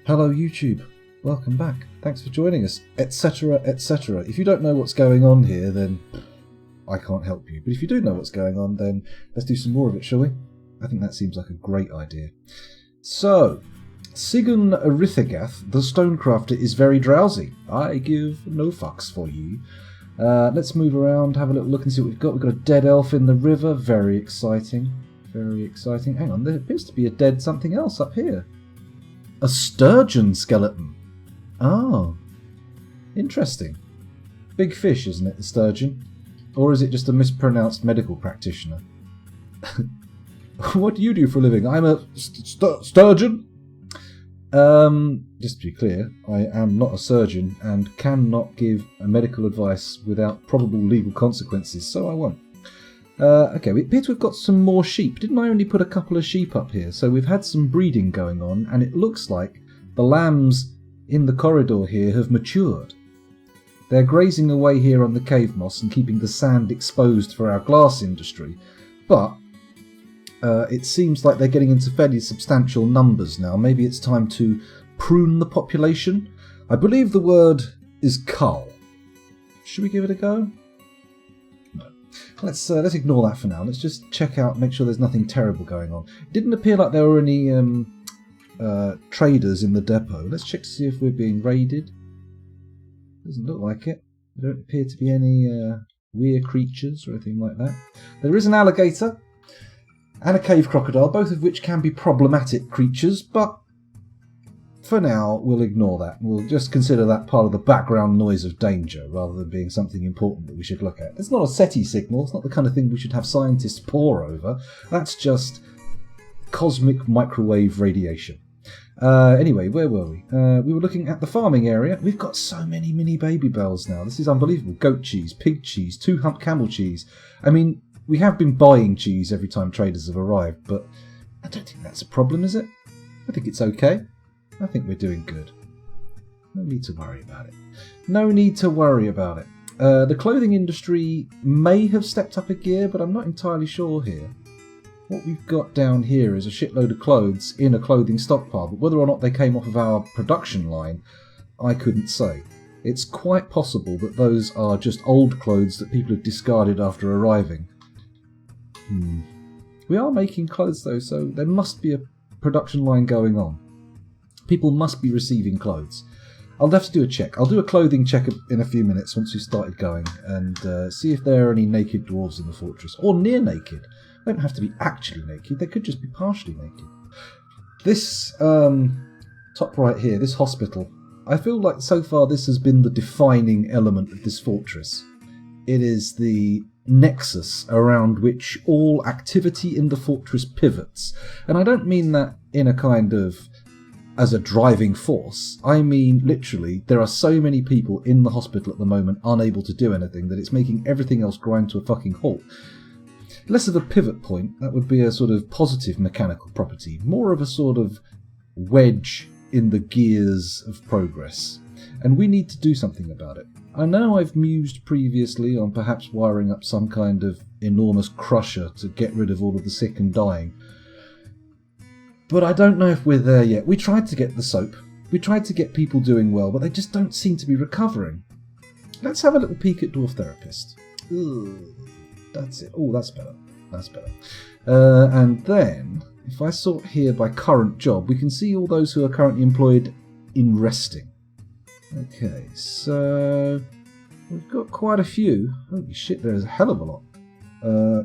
Hello YouTube, welcome back, thanks for joining us, etc, etc. If you don't know what's going on here, then I can't help you. But if you do know what's going on, then let's do some more of it, shall we? I think that seems like a great idea. So, Sigun Rithagath, the Stonecrafter, is very drowsy. I give no fucks for you. Let's move around, have a little look and see what we've got. We've got a dead elf in the river, very exciting. Very exciting. Hang on, there appears to be a dead something else up here. A sturgeon skeleton. Oh, interesting. Big fish, isn't it, the sturgeon? Or is it just a mispronounced medical practitioner? What do you do for a living? I'm a sturgeon. Just to be clear, I am not a surgeon and cannot give a medical advice without probable legal consequences, so I won't. Okay, it appears we've got some more sheep. Didn't I only put a couple of sheep up here? So we've had some breeding going on, and it looks like the lambs in the corridor here have matured. They're grazing away here on the cave moss and keeping the sand exposed for our glass industry, but it seems like they're getting into fairly substantial numbers now. Maybe it's time to prune the population. I believe the word is cull. Should we give it a go? Let's ignore that for now. Let's just check out, make sure there's nothing terrible going on. It didn't appear like there were any traders in the depot. Let's check to see if we're being raided. Doesn't look like it. There don't appear to be any weird creatures or anything like that. There is an alligator and a cave crocodile, both of which can be problematic creatures, but for now we'll ignore that. We'll just consider that part of the background noise of danger rather than being something important that we should look at. It's not a SETI signal, it's not the kind of thing we should have scientists pore over. That's just cosmic microwave radiation. Anyway, where were we? We were looking at the farming area. We've got so many mini baby bells now. This is unbelievable. Goat cheese, pig cheese, 2-hump camel cheese. I mean, we have been buying cheese every time traders have arrived, but I don't think that's a problem, is it? I think it's okay. I think we're doing good. No need to worry about it. No need to worry about it. The clothing industry may have stepped up a gear, but I'm not entirely sure here. What we've got down here is a shitload of clothes in a clothing stockpile, but whether or not they came off of our production line, I couldn't say. It's quite possible that those are just old clothes that people have discarded after arriving. We are making clothes though, so there must be a production line going on. People must be receiving clothes. I'll have to do a check. I'll do a clothing check in a few minutes once we've started going and see if there are any naked dwarves in the fortress. Or near naked. They don't have to be actually naked. They could just be partially naked. This top right here, this hospital, I feel like so far this has been the defining element of this fortress. It is the nexus around which all activity in the fortress pivots. And I don't mean that in a kind of as a driving force. I mean, literally, there are so many people in the hospital at the moment unable to do anything that it's making everything else grind to a fucking halt. Less of a pivot point, that would be a sort of positive mechanical property. More of a sort of wedge in the gears of progress. And we need to do something about it. I know I've mused previously on perhaps wiring up some kind of enormous crusher to get rid of all of the sick and dying. But I don't know if we're there yet. We tried to get the soap. We tried to get people doing well, but they just don't seem to be recovering. Let's have a little peek at Dwarf Therapist. Ugh, that's it. Oh, that's better. That's better. And then, if I sort here by current job, we can see all those who are currently employed in resting. Okay, so we've got quite a few. Holy shit, there's a hell of a lot. Oh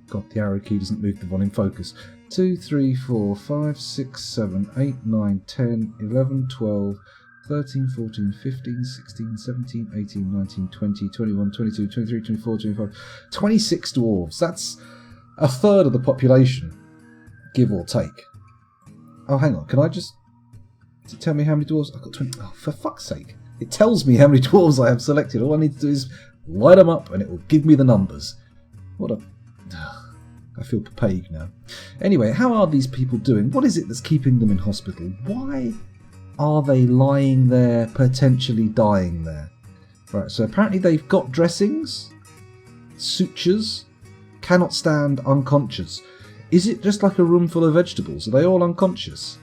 god, the arrow key doesn't move the volume focus. 2, 3, 4, 5, 6, 7, 8, 9, 10, 11, 12, 13, 14, 15, 16, 17, 18, 19, 20, 21, 22, 23, 24, 25, 26 dwarves. That's a third of the population, give or take. Oh, hang on, can I just... Does it tell me how many dwarves? I've got 20... Oh, for fuck's sake. It tells me how many dwarves I have selected. All I need to do is light them up and it will give me the numbers. What a... I feel papague now. Anyway, how are these people doing? What is it that's keeping them in hospital? Why are they lying there, potentially dying there? Right, so apparently they've got dressings, sutures, cannot stand, unconscious. Is it just like a room full of vegetables? Are they all unconscious?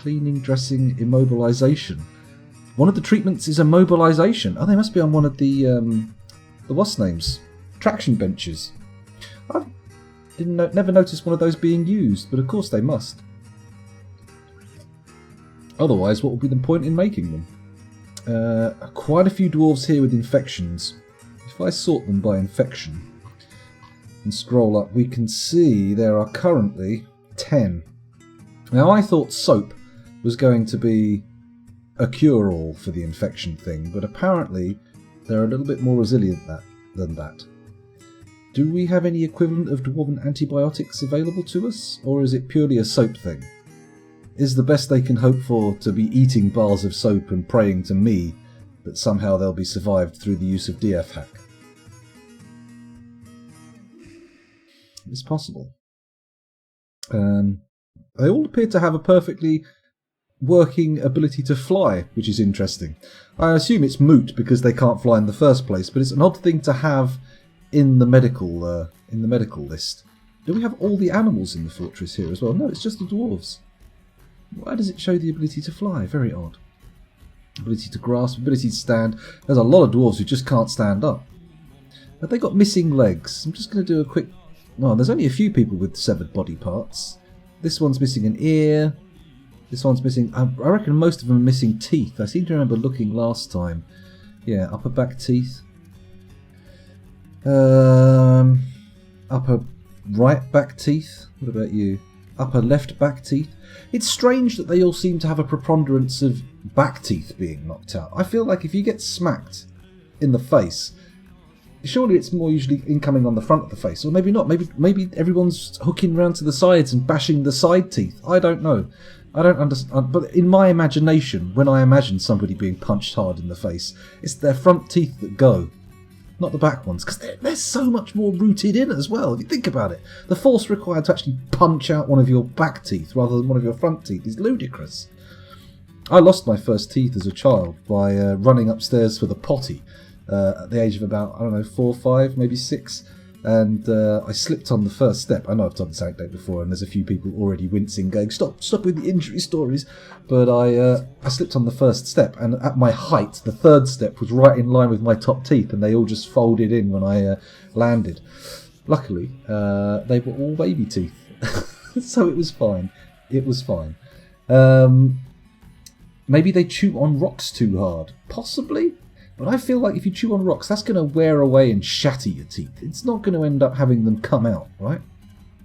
Cleaning, dressing, immobilization. One of the treatments is immobilization. Oh, they must be on one of the what's names? Traction benches. I never noticed one of those being used, but of course they must. Otherwise, what would be the point in making them? Quite a few dwarves here with infections. If I sort them by infection and scroll up, we can see there are currently 10. Now, I thought soap was going to be a cure-all for the infection thing, but apparently they're a little bit more resilient than that. Do we have any equivalent of dwarven antibiotics available to us, or is it purely a soap thing? Is the best they can hope for to be eating bars of soap and praying to me that somehow they'll be survived through the use of DF hack? It's possible. They all appear to have a perfectly working ability to fly, which is interesting. I assume it's moot because they can't fly in the first place, but it's an odd thing to have in the medical list. Do we have all the animals in the fortress here as well? No, it's just the dwarves. Why does it show the ability to fly? Very odd. Ability to grasp, ability to stand. There's a lot of dwarves who just can't stand up. Have they got missing legs? I'm just going to do a quick... No, there's only a few people with severed body parts. This one's missing an ear. This one's missing... I reckon most of them are missing teeth. I seem to remember looking last time. Yeah, upper back teeth. Upper right back teeth. What about you? Upper left back teeth. It's strange that they all seem to have a preponderance of back teeth being knocked out. I feel like if you get smacked in the face, surely it's more usually incoming on the front of the face. Or maybe not. Maybe everyone's hooking round to the sides and bashing the side teeth. I don't know. I don't understand. But in my imagination, when I imagine somebody being punched hard in the face, it's their front teeth that go, not the back ones, because they're so much more rooted in as well. If you think about it, the force required to actually punch out one of your back teeth rather than one of your front teeth is ludicrous. I lost my first teeth as a child by running upstairs for the potty at the age of about, I don't know, 4 or 5, maybe 6, and I slipped on the first step. I know I've told this anecdote before, and there's a few people already wincing, going, stop with the injury stories, but I slipped on the first step, and at my height, the third step was right in line with my top teeth, and they all just folded in when I landed. Luckily, they were all baby teeth, so it was fine. It was fine. Maybe they chew on rocks too hard. Possibly. But I feel like if you chew on rocks, that's going to wear away and shatter your teeth. It's not going to end up having them come out, right?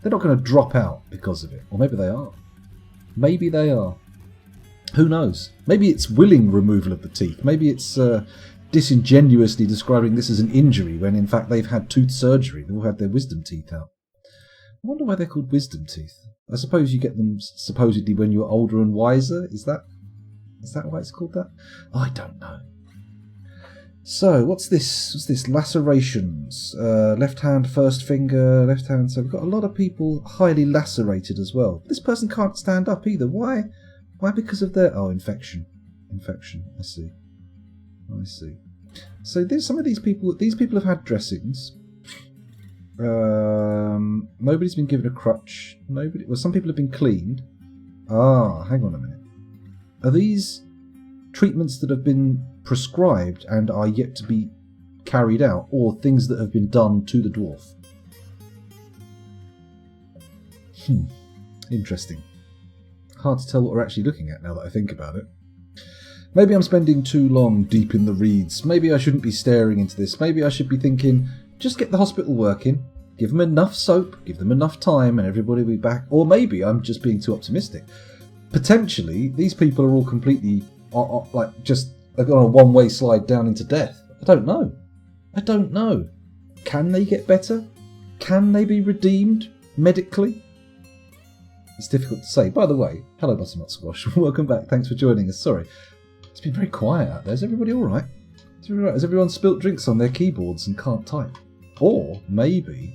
They're not going to drop out because of it. Or maybe they are. Maybe they are. Who knows? Maybe it's willing removal of the teeth. Maybe it's disingenuously describing this as an injury when in fact they've had tooth surgery. They've all had their wisdom teeth out. I wonder why they're called wisdom teeth. I suppose you get them supposedly when you're older and wiser. Is that why it's called that? I don't know. So, what's this? What's this? Lacerations. Left hand, first finger, left hand. So we've got a lot of people highly lacerated as well. This person can't stand up either. Why? Why? Because of their... Oh, infection. Infection. I see. So there's some of these people have had dressings. Nobody's been given a crutch. Well, some people have been cleaned. Ah, hang on a minute. Are these treatments that have been prescribed and are yet to be carried out, or things that have been done to the dwarf? Interesting. Hard to tell what we're actually looking at now that I think about it. Maybe I'm spending too long deep in the reeds. Maybe I shouldn't be staring into this. Maybe I should be thinking, just get the hospital working, give them enough soap, give them enough time, and everybody will be back. Or maybe I'm just being too optimistic. Potentially, these people are all completely they've got a one-way slide down into death. I don't know. Can they get better? Can they be redeemed medically? It's difficult to say. By the way, hello Butternut Squash. Welcome back. Thanks for joining us. Sorry. It's been very quiet out there. Is everybody all right? Has everyone spilt drinks on their keyboards and can't type? Or maybe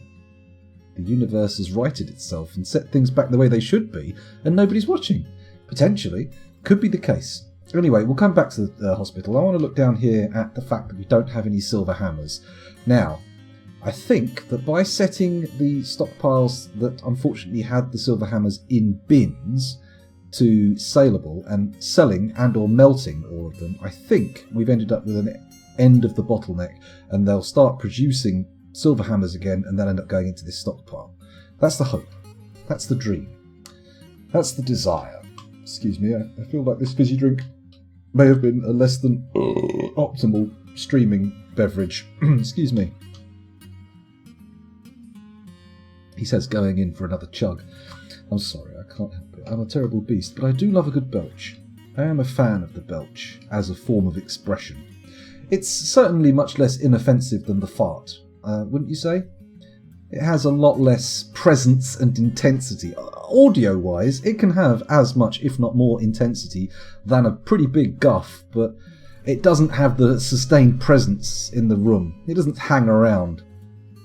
the universe has righted itself and set things back the way they should be and nobody's watching. Potentially. Could be the case. Anyway, we'll come back to the hospital. I want to look down here at the fact that we don't have any silver hammers. Now, I think that by setting the stockpiles that unfortunately had the silver hammers in bins, to saleable and selling and or melting all of them, I think we've ended up with an end of the bottleneck, and they'll start producing silver hammers again, and they'll end up going into this stockpile. That's the hope. That's the dream. That's the desire. Excuse me, I feel like this fizzy drink may have been a less than optimal streaming beverage. Excuse me. He says, going in for another chug. I'm sorry, I can't help it. I'm a terrible beast, but I do love a good belch. I am a fan of the belch as a form of expression. It's certainly much less inoffensive than the fart, wouldn't you say? It has a lot less presence and intensity. Audio-wise, it can have as much, if not more, intensity than a pretty big guff, but it doesn't have the sustained presence in the room. It doesn't hang around,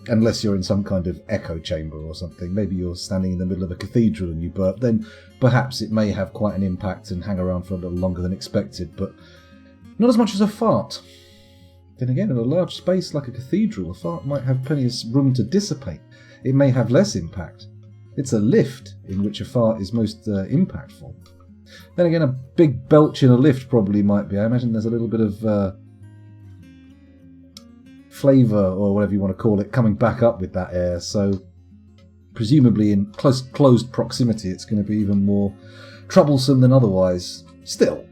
unless you're in some kind of echo chamber or something. Maybe you're standing in the middle of a cathedral and you burp, then perhaps it may have quite an impact and hang around for a little longer than expected, but not as much as a fart. Then again, in a large space like a cathedral, a fart might have plenty of room to dissipate. It may have less impact. It's a lift in which a fart is most impactful. Then again, a big belch in a lift probably might be. I imagine there's a little bit of flavour, or whatever you want to call it, coming back up with that air, so presumably in closed proximity it's going to be even more troublesome than otherwise. Still,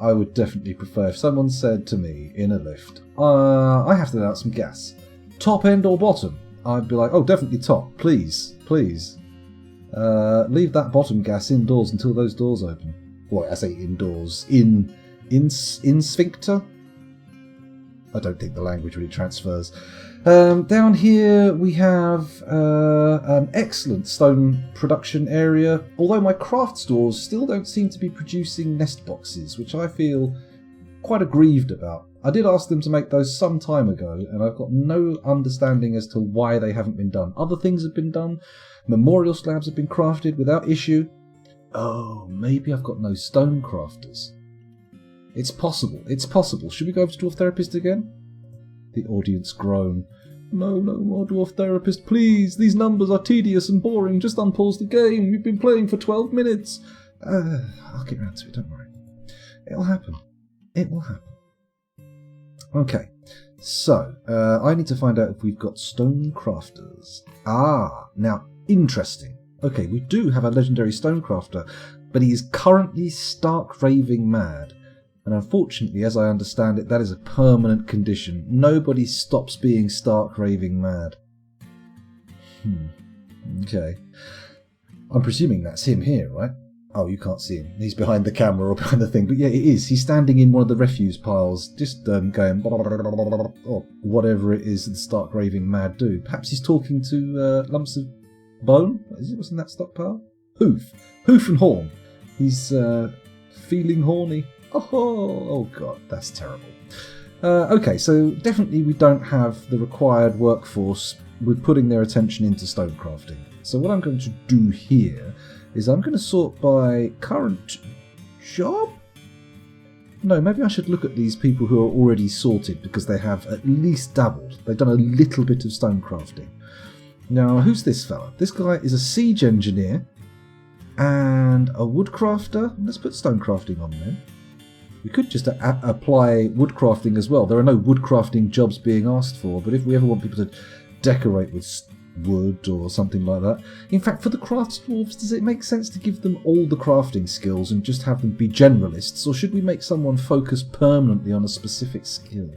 I would definitely prefer if someone said to me in a lift, I have to let out some gas. Top end or bottom? I'd be like, oh, definitely top. Please. Leave that bottom gas indoors until those doors open. Well, I say indoors. In sphincter? I don't think the language really transfers. Down here we have an excellent stone production area, although my craft stores still don't seem to be producing nest boxes, which I feel quite aggrieved about. I did ask them to make those some time ago, and I've got no understanding as to why they haven't been done. Other things have been done. Memorial slabs have been crafted without issue. Oh, maybe I've got no stone crafters. It's possible. Should we go over to Dwarf Therapist again? The audience groan. No more Dwarf Therapist, please. These numbers are tedious and boring. Just unpause the game. We've been playing for 12 minutes. I'll get round to it, don't worry. It'll happen. It will happen. Okay, so I need to find out if we've got stone crafters. Now, interesting. Okay, we do have a legendary stone crafter, but he is currently stark raving mad. And unfortunately, as I understand it, that is a permanent condition. Nobody stops being stark raving mad. Okay. I'm presuming that's him here, right? Oh, you can't see him. He's behind the camera or behind the thing. But yeah, it is. He's standing in one of the refuse piles, just going, or whatever it is the stark raving mad do. Perhaps he's talking to lumps of bone? What's in that stockpile? Hoof and horn. He's feeling horny. Oh god, that's terrible. Okay, so definitely we don't have the required workforce with putting their attention into stone crafting. So what I'm going to do here is I'm going to sort by current job? No, maybe I should look at these people who are already sorted because they have at least dabbled. They've done a little bit of stone crafting. Now, who's this fella? This guy is a siege engineer and a woodcrafter. Let's put stone crafting on there. We could just apply woodcrafting as well. There are no woodcrafting jobs being asked for, but if we ever want people to decorate with wood or something like that. In fact, for the craft dwarves, does it make sense to give them all the crafting skills and just have them be generalists, or should we make someone focus permanently on a specific skill?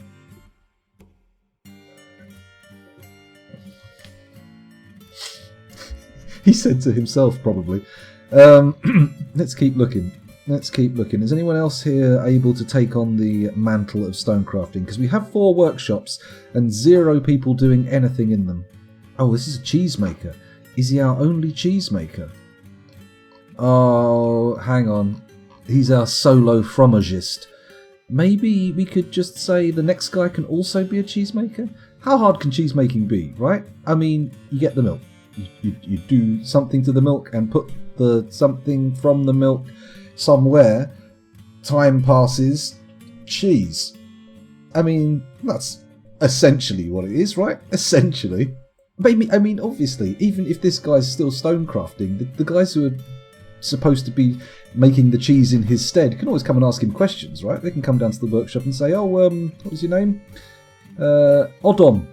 He said to himself, probably. Let's keep looking. Is anyone else here able to take on the mantle of stonecrafting? Because we have 4 workshops and 0 people doing anything in them. Oh, this is a cheesemaker. Is he our only cheesemaker? Oh, hang on. He's our solo fromagist. Maybe we could just say the next guy can also be a cheesemaker? How hard can cheesemaking be, right? I mean, you get the milk. You do something to the milk and put the something from the milk somewhere. Time passes. Cheese. I mean, that's essentially what it is, right? Essentially. Maybe, I mean, obviously, even if this guy's still stonecrafting, the guys who are supposed to be making the cheese in his stead can always come and ask him questions, right? They can come down to the workshop and say, oh, what was your name? Odom.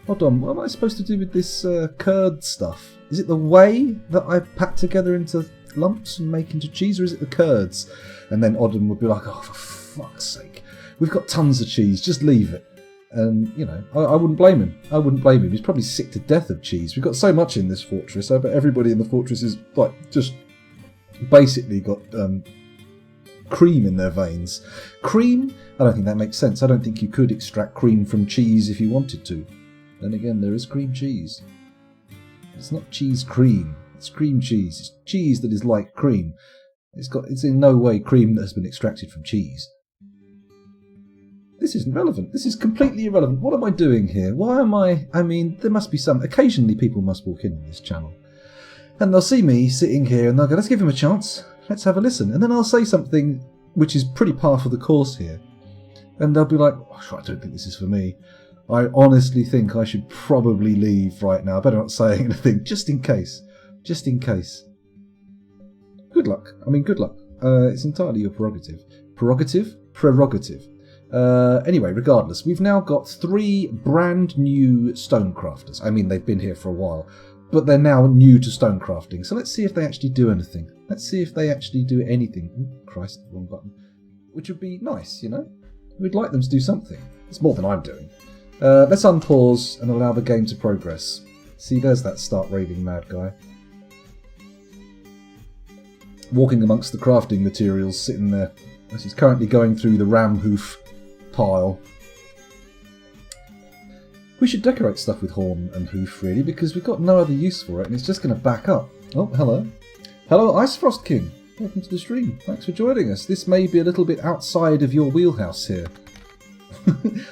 Odom, what am I supposed to do with this curd stuff? Is it the whey that I pack together into lumps and make into cheese, or is it the curds? And then Odom would be like, oh, for fuck's sake, we've got tons of cheese, just leave it. And, you know, I wouldn't blame him. I wouldn't blame him. He's probably sick to death of cheese. We've got so much in this fortress. I bet everybody in the fortress is, like, just basically got cream in their veins. Cream? I don't think that makes sense. I don't think you could extract cream from cheese if you wanted to. Then again, there is cream cheese. It's not cheese cream. It's cream cheese. It's cheese that is like cream. It's in no way cream that has been extracted from cheese. This isn't relevant. This is completely irrelevant. What am I doing here? Why am I mean, there must be occasionally people must walk in on this channel. And they'll see me sitting here and they'll go, let's give him a chance. Let's have a listen. And then I'll say something which is pretty par for the course here. And they'll be like, oh, I don't think this is for me. I honestly think I should probably leave right now. I better not say anything, just in case. Just in case. Good luck. I mean, good luck. It's entirely your prerogative. Prerogative? Prerogative. Anyway, regardless, we've now got 3 brand new stonecrafters. I mean, they've been here for a while, but they're now new to stonecrafting. So let's see if they actually do anything. Let's see if they actually do anything. Ooh, Christ, wrong button. Which would be nice, you know? We'd like them to do something. It's more than I'm doing. Let's unpause and allow the game to progress. See, there's that start raving mad guy. Walking amongst the crafting materials, sitting there, as he's currently going through the ram hoof pile. We should decorate stuff with horn and hoof, really, because we've got no other use for it, and it's just going to back up. Oh, hello. Hello, Ice Frost King. Welcome to the stream. Thanks for joining us. This may be a little bit outside of your wheelhouse here.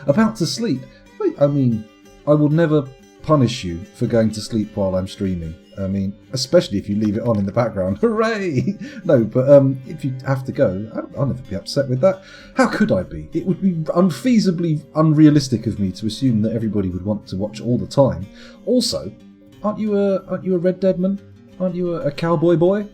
About to sleep. Wait, I mean, I will never punish you for going to sleep while I'm streaming. I mean, especially if you leave it on in the background. Hooray! No, but if you have to go, I'll never be upset with that. How could I be? It would be unfeasibly unrealistic of me to assume that everybody would want to watch all the time. Also, aren't you a Red Deadman? Aren't you a cowboy boy?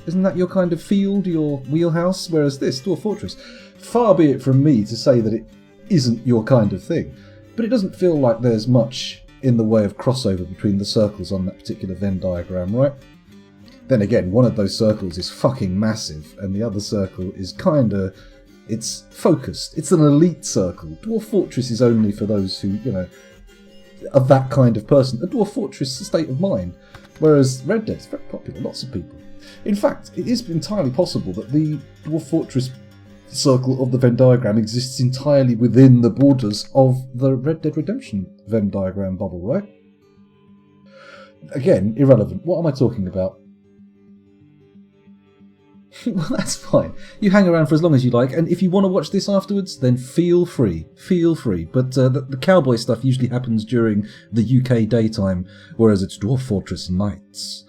Isn't that your kind of field, your wheelhouse? Whereas this, Dwarf Fortress, far be it from me to say that it isn't your kind of thing. But it doesn't feel like there's much in the way of crossover between the circles on that particular Venn diagram, right? Then again, one of those circles is fucking massive, and the other circle is kinda... it's focused. It's an elite circle. Dwarf Fortress is only for those who, you know, are that kind of person. A Dwarf Fortress is a state of mind, whereas Red Dead is very popular, lots of people. In fact, it is entirely possible that the Dwarf Fortress circle of the Venn diagram exists entirely within the borders of the Red Dead Redemption Venn diagram bubble, right? Again, irrelevant. What am I talking about? Well, that's fine. You hang around for as long as you like, and if you want to watch this afterwards, then feel free. Feel free. But the cowboy stuff usually happens during the UK daytime, whereas it's Dwarf Fortress nights.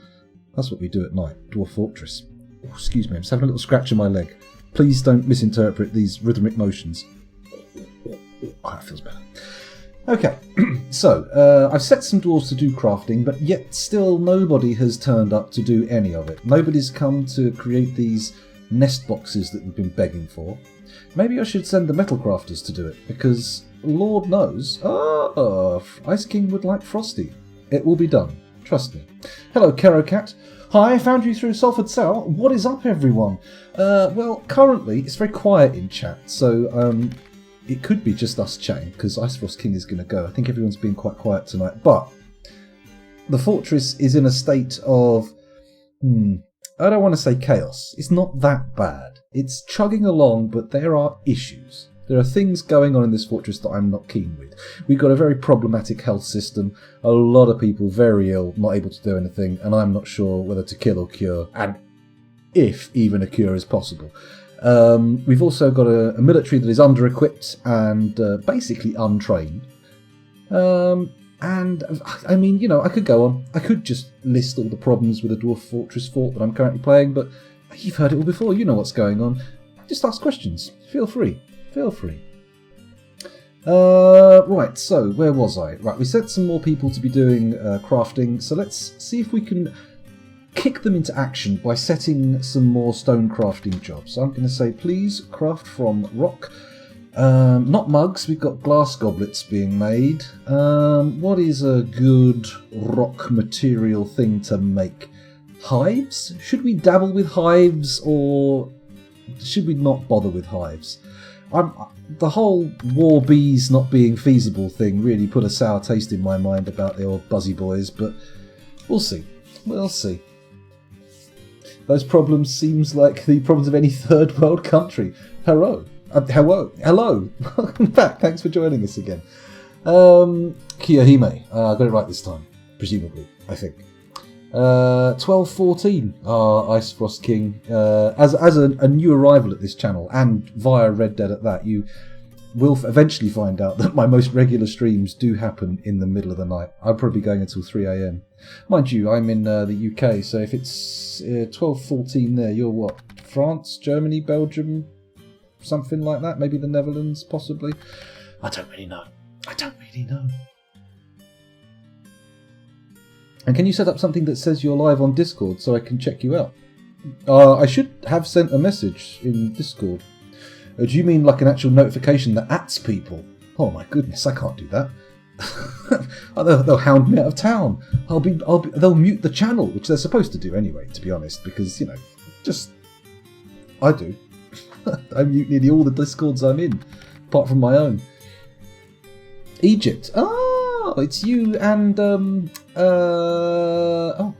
That's what we do at night. Dwarf Fortress. Oh, excuse me, I'm just having a little scratch on my leg. Please don't misinterpret these rhythmic motions. Oh, that feels better. Okay, so I've set some dwarves to do crafting, but yet still nobody has turned up to do any of it. Nobody's come to create these nest boxes that we've been begging for. Maybe I should send the metal crafters to do it, because Lord knows, Ice King would like Frosty. It will be done, trust me. Hello, Kerocat. Hi, I found you through Salford Cell. What is up, everyone? Well, currently it's very quiet in chat, so it could be just us chatting, because Ice Frost King is going to go. I think everyone's been quite quiet tonight, but the fortress is in a state of, I don't want to say chaos. It's not that bad. It's chugging along, but there are issues. There are things going on in this fortress that I'm not keen with. We've got a very problematic health system, a lot of people very ill, not able to do anything, and I'm not sure whether to kill or cure, and if even a cure is possible. We've also got a military that is under-equipped and basically untrained. And, I mean, you know, I could go on. I could just list all the problems with the Dwarf Fortress fort that I'm currently playing, but you've heard it all before. You know what's going on. Just ask questions. Feel free. Feel free. Right, so where was I? Right, we set some more people to be doing crafting, so let's see if we can kick them into action by setting some more stone crafting jobs. So I'm going to say, please craft from rock. Not mugs, we've got glass goblets being made. What is a good rock material thing to make? Hives? Should we dabble with hives, or should we not bother with hives? The whole war bees not being feasible thing really put a sour taste in my mind about the old buzzy boys, but we'll see. We'll see. Those problems seems like the problems of any third world country. Hello. Welcome back. Thanks for joining us again. Kiyohime. I got it right this time, presumably, I think. 1214, our Ice Frost King. As a new arrival at this channel, and via Red Dead at that, you will eventually find out that my most regular streams do happen in the middle of the night. I'll probably be going until 3 a.m. Mind you, I'm in the UK, so if it's 1214 there, you're what? France, Germany, Belgium, something like that? Maybe the Netherlands, possibly? I don't really know. And can you set up something that says you're live on Discord so I can check you out? I should have sent a message in Discord. Do you mean like an actual notification that ats people? Oh my goodness, I can't do that. They'll hound me out of town. They'll mute the channel, which they're supposed to do anyway, to be honest, because, you know, I do. I mute nearly all the Discords I'm in, apart from my own. Egypt. Oh, it's you and oh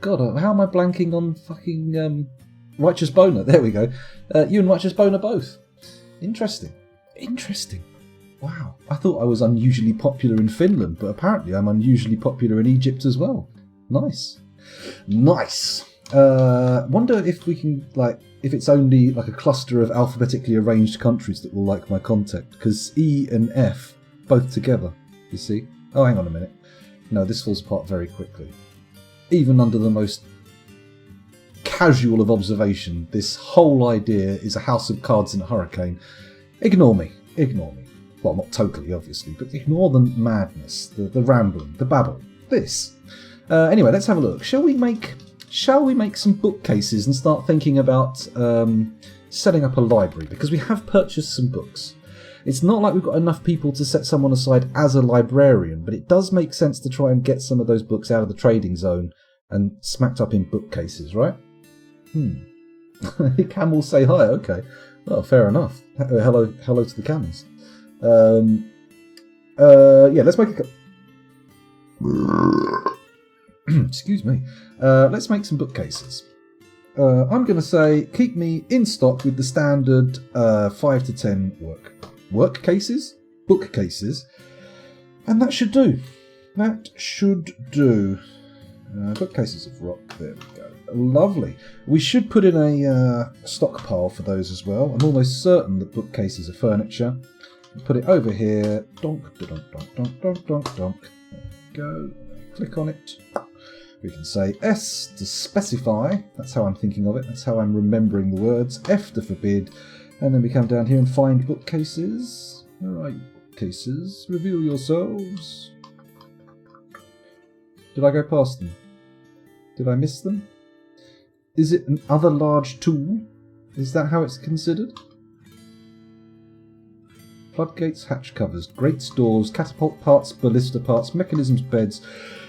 god, how am I blanking on fucking Righteous Boner? There we go. You and Righteous Boner both. Interesting. Wow. I thought I was unusually popular in Finland, but apparently I'm unusually popular in Egypt as well. Nice. Wonder if we can, like, if it's only like a cluster of alphabetically arranged countries that will like my content, because E and F both together, you see. Oh, hang on a minute. No, this falls apart very quickly. Even under the most casual of observation, this whole idea is a house of cards in a hurricane. Ignore me. Well, not totally, obviously, but ignore the madness, the rambling, the babble. This. Anyway, let's have a look. Shall we make some bookcases and start thinking about setting up a library? Because we have purchased some books. It's not like we've got enough people to set someone aside as a librarian, but it does make sense to try and get some of those books out of the trading zone and smacked up in bookcases, right? Camels say hi, okay. Well, fair enough. Hello to the camels. Yeah, let's make excuse me. Let's make some bookcases. I'm going to say keep me in stock with the standard 5 to 10 bookcases, and that should do. Bookcases of rock. There we go. Lovely. We should put in a stockpile for those as well. I'm almost certain that bookcases are furniture. Put it over here. Donk, donk, donk, donk, donk, donk, donk. There we go. Click on it. We can say S to specify. That's how I'm thinking of it. That's how I'm remembering the words. F to forbid. And then we come down here and find bookcases. Where are you, bookcases? Reveal yourselves. Did I go past them? Did I miss them? Is it an other large tool? Is that how it's considered? Floodgates, hatch covers, grates, doors, catapult parts, ballista parts, mechanisms, beds,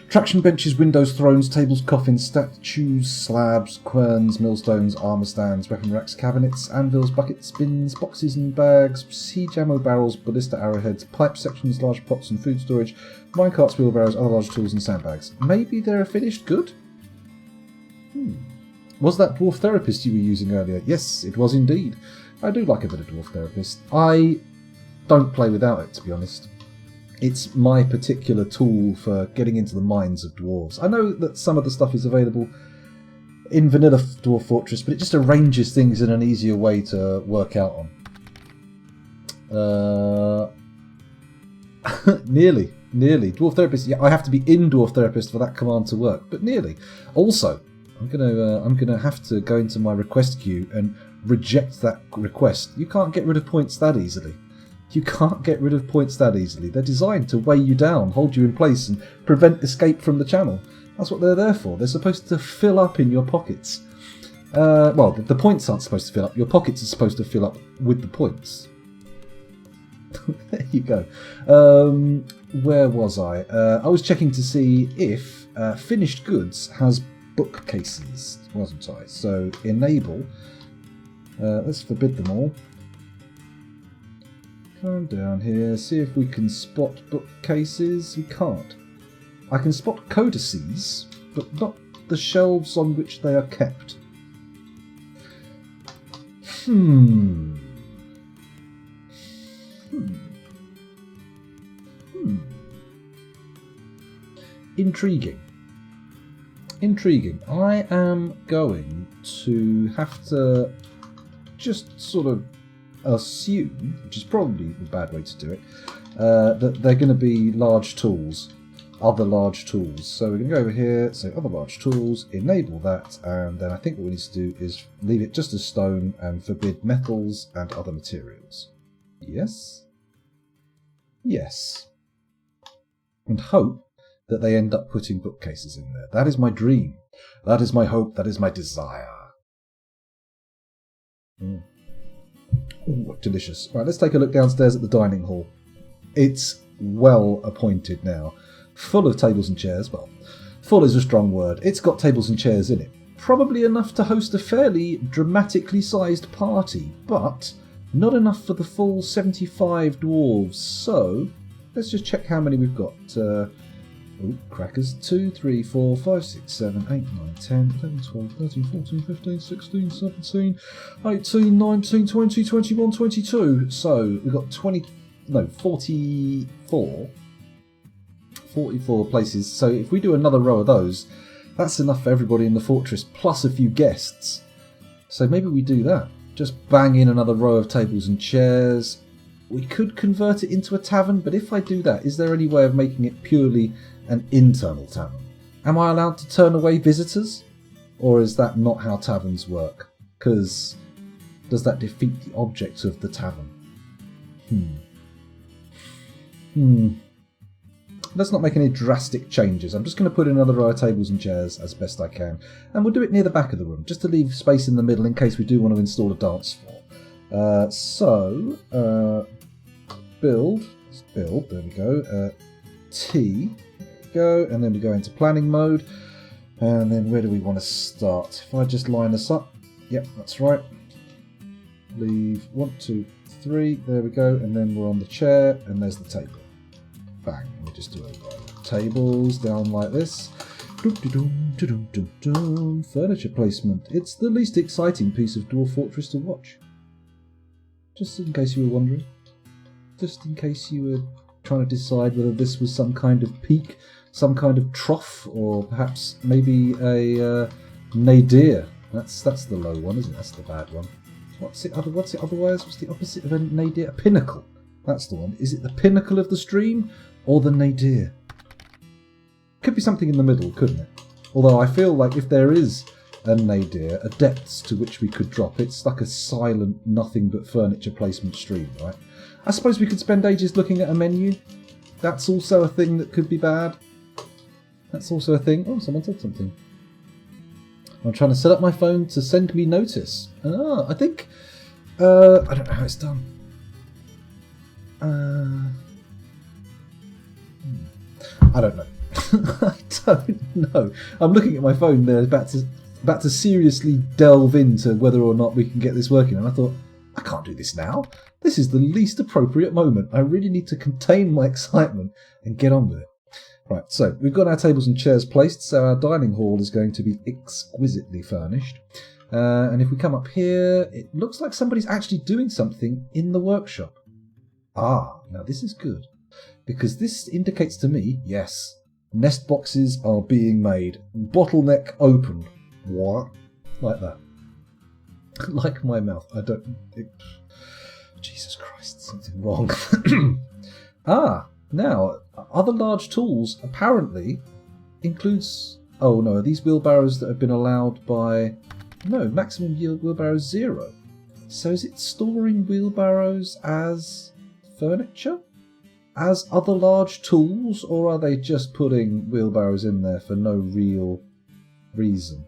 traction benches, windows, thrones, tables, coffins, statues, slabs, querns, millstones, armour stands, weapon racks, cabinets, anvils, buckets, bins, boxes and bags, siege ammo barrels, ballista arrowheads, pipe sections, large pots and food storage, minecarts, wheelbarrows, other large tools and sandbags. Maybe they're a finished good? Was that Dwarf Therapist you were using earlier? Yes, it was indeed. I do like a bit of Dwarf Therapist. I don't play without it, to be honest. It's my particular tool for getting into the minds of dwarves. I know that some of the stuff is available in vanilla Dwarf Fortress, but it just arranges things in an easier way to work out on. Nearly. Dwarf Therapist, yeah, I have to be in Dwarf Therapist for that command to work, but nearly. Also, I'm gonna have to go into my request queue and reject that request. You can't get rid of points that easily. They're designed to weigh you down, hold you in place, and prevent escape from the channel. That's what they're there for. They're supposed to fill up in your pockets. Well, the points aren't supposed to fill up. Your pockets are supposed to fill up with the points. There you go. Where was I? I was checking to see if Finished Goods has bookcases, wasn't I? So enable. Let's forbid them all. Come down here, see if we can spot bookcases. We can't. I can spot codices, but not the shelves on which they are kept. Intriguing. I am going to have to just sort of assume, which is probably the bad way to do it, that they're going to be large tools. Other large tools. So we're going to go over here, say other large tools, enable that, and then I think what we need to do is leave it just as stone and forbid metals and other materials. Yes? Yes. And hope that they end up putting bookcases in there. That is my dream. That is my hope. That is my desire. Ooh, delicious. Right, let's take a look downstairs at the dining hall. It's well appointed now. Full of tables and chairs. Well, full is a strong word. It's got tables and chairs in it. Probably enough to host a fairly dramatically sized party, but not enough for the full 75 dwarves. So, let's just check how many we've got. Crackers. 2, 3, 4, 5, 6, 7, 8, 9, 10, 11, 12, 13, 14, 15, 16, 17, 18, 19, 20, 21, 22. So, we've got 44 places. So if we do another row of those, that's enough for everybody in the fortress, plus a few guests. So maybe we do that. Just bang in another row of tables and chairs. We could convert it into a tavern, but if I do that, is there any way of making it purely an internal tavern? Am I allowed to turn away visitors? Or is that not how taverns work? Because does that defeat the object of the tavern? Let's not make any drastic changes. I'm just going to put in another row of tables and chairs as best I can. And we'll do it near the back of the room, just to leave space in the middle in case we do want to install a dance floor. Build, there we go. T, there we go. And then we go into planning mode. And then where do we want to start? If I just line this up. Yep, that's right. Leave 1, 2, 3. There we go. And then we're on the chair. And there's the table. Bang. We'll just do a row of tables down like this. Furniture placement. It's the least exciting piece of Dwarf Fortress to watch. Just in case you were wondering. Just in case you were trying to decide whether this was some kind of peak, some kind of trough, or perhaps maybe a nadir. That's the low one, isn't it? That's the bad one. What's it otherwise? What's the opposite of a nadir? A pinnacle. That's the one. Is it the pinnacle of the stream or the nadir? Could be something in the middle, couldn't it? Although I feel like if there is a nadir, a depths to which we could drop, it's like a silent, nothing but furniture placement stream, right? I suppose we could spend ages looking at a menu. That's also a thing that could be bad. That's also a thing. Oh, someone said something. I'm trying to set up my phone to send me notice. I think... I don't know how it's done. I don't know. I don't know. I'm looking at my phone there, about to seriously delve into whether or not we can get this working, and I thought, I can't do this now. This is the least appropriate moment. I really need to contain my excitement and get on with it. Right, so we've got our tables and chairs placed, so our dining hall is going to be exquisitely furnished. And if we come up here, it looks like somebody's actually doing something in the workshop. Ah, now this is good, because this indicates to me, yes, nest boxes are being made. Bottleneck open. What? Like that. Like my mouth. Jesus Christ, something wrong. Now, other large tools apparently includes... Oh no, are these wheelbarrows that have been allowed by... No, maximum yield wheelbarrows 0. So is it storing wheelbarrows as furniture? as other large tools, or are they just putting wheelbarrows in there for no real reason?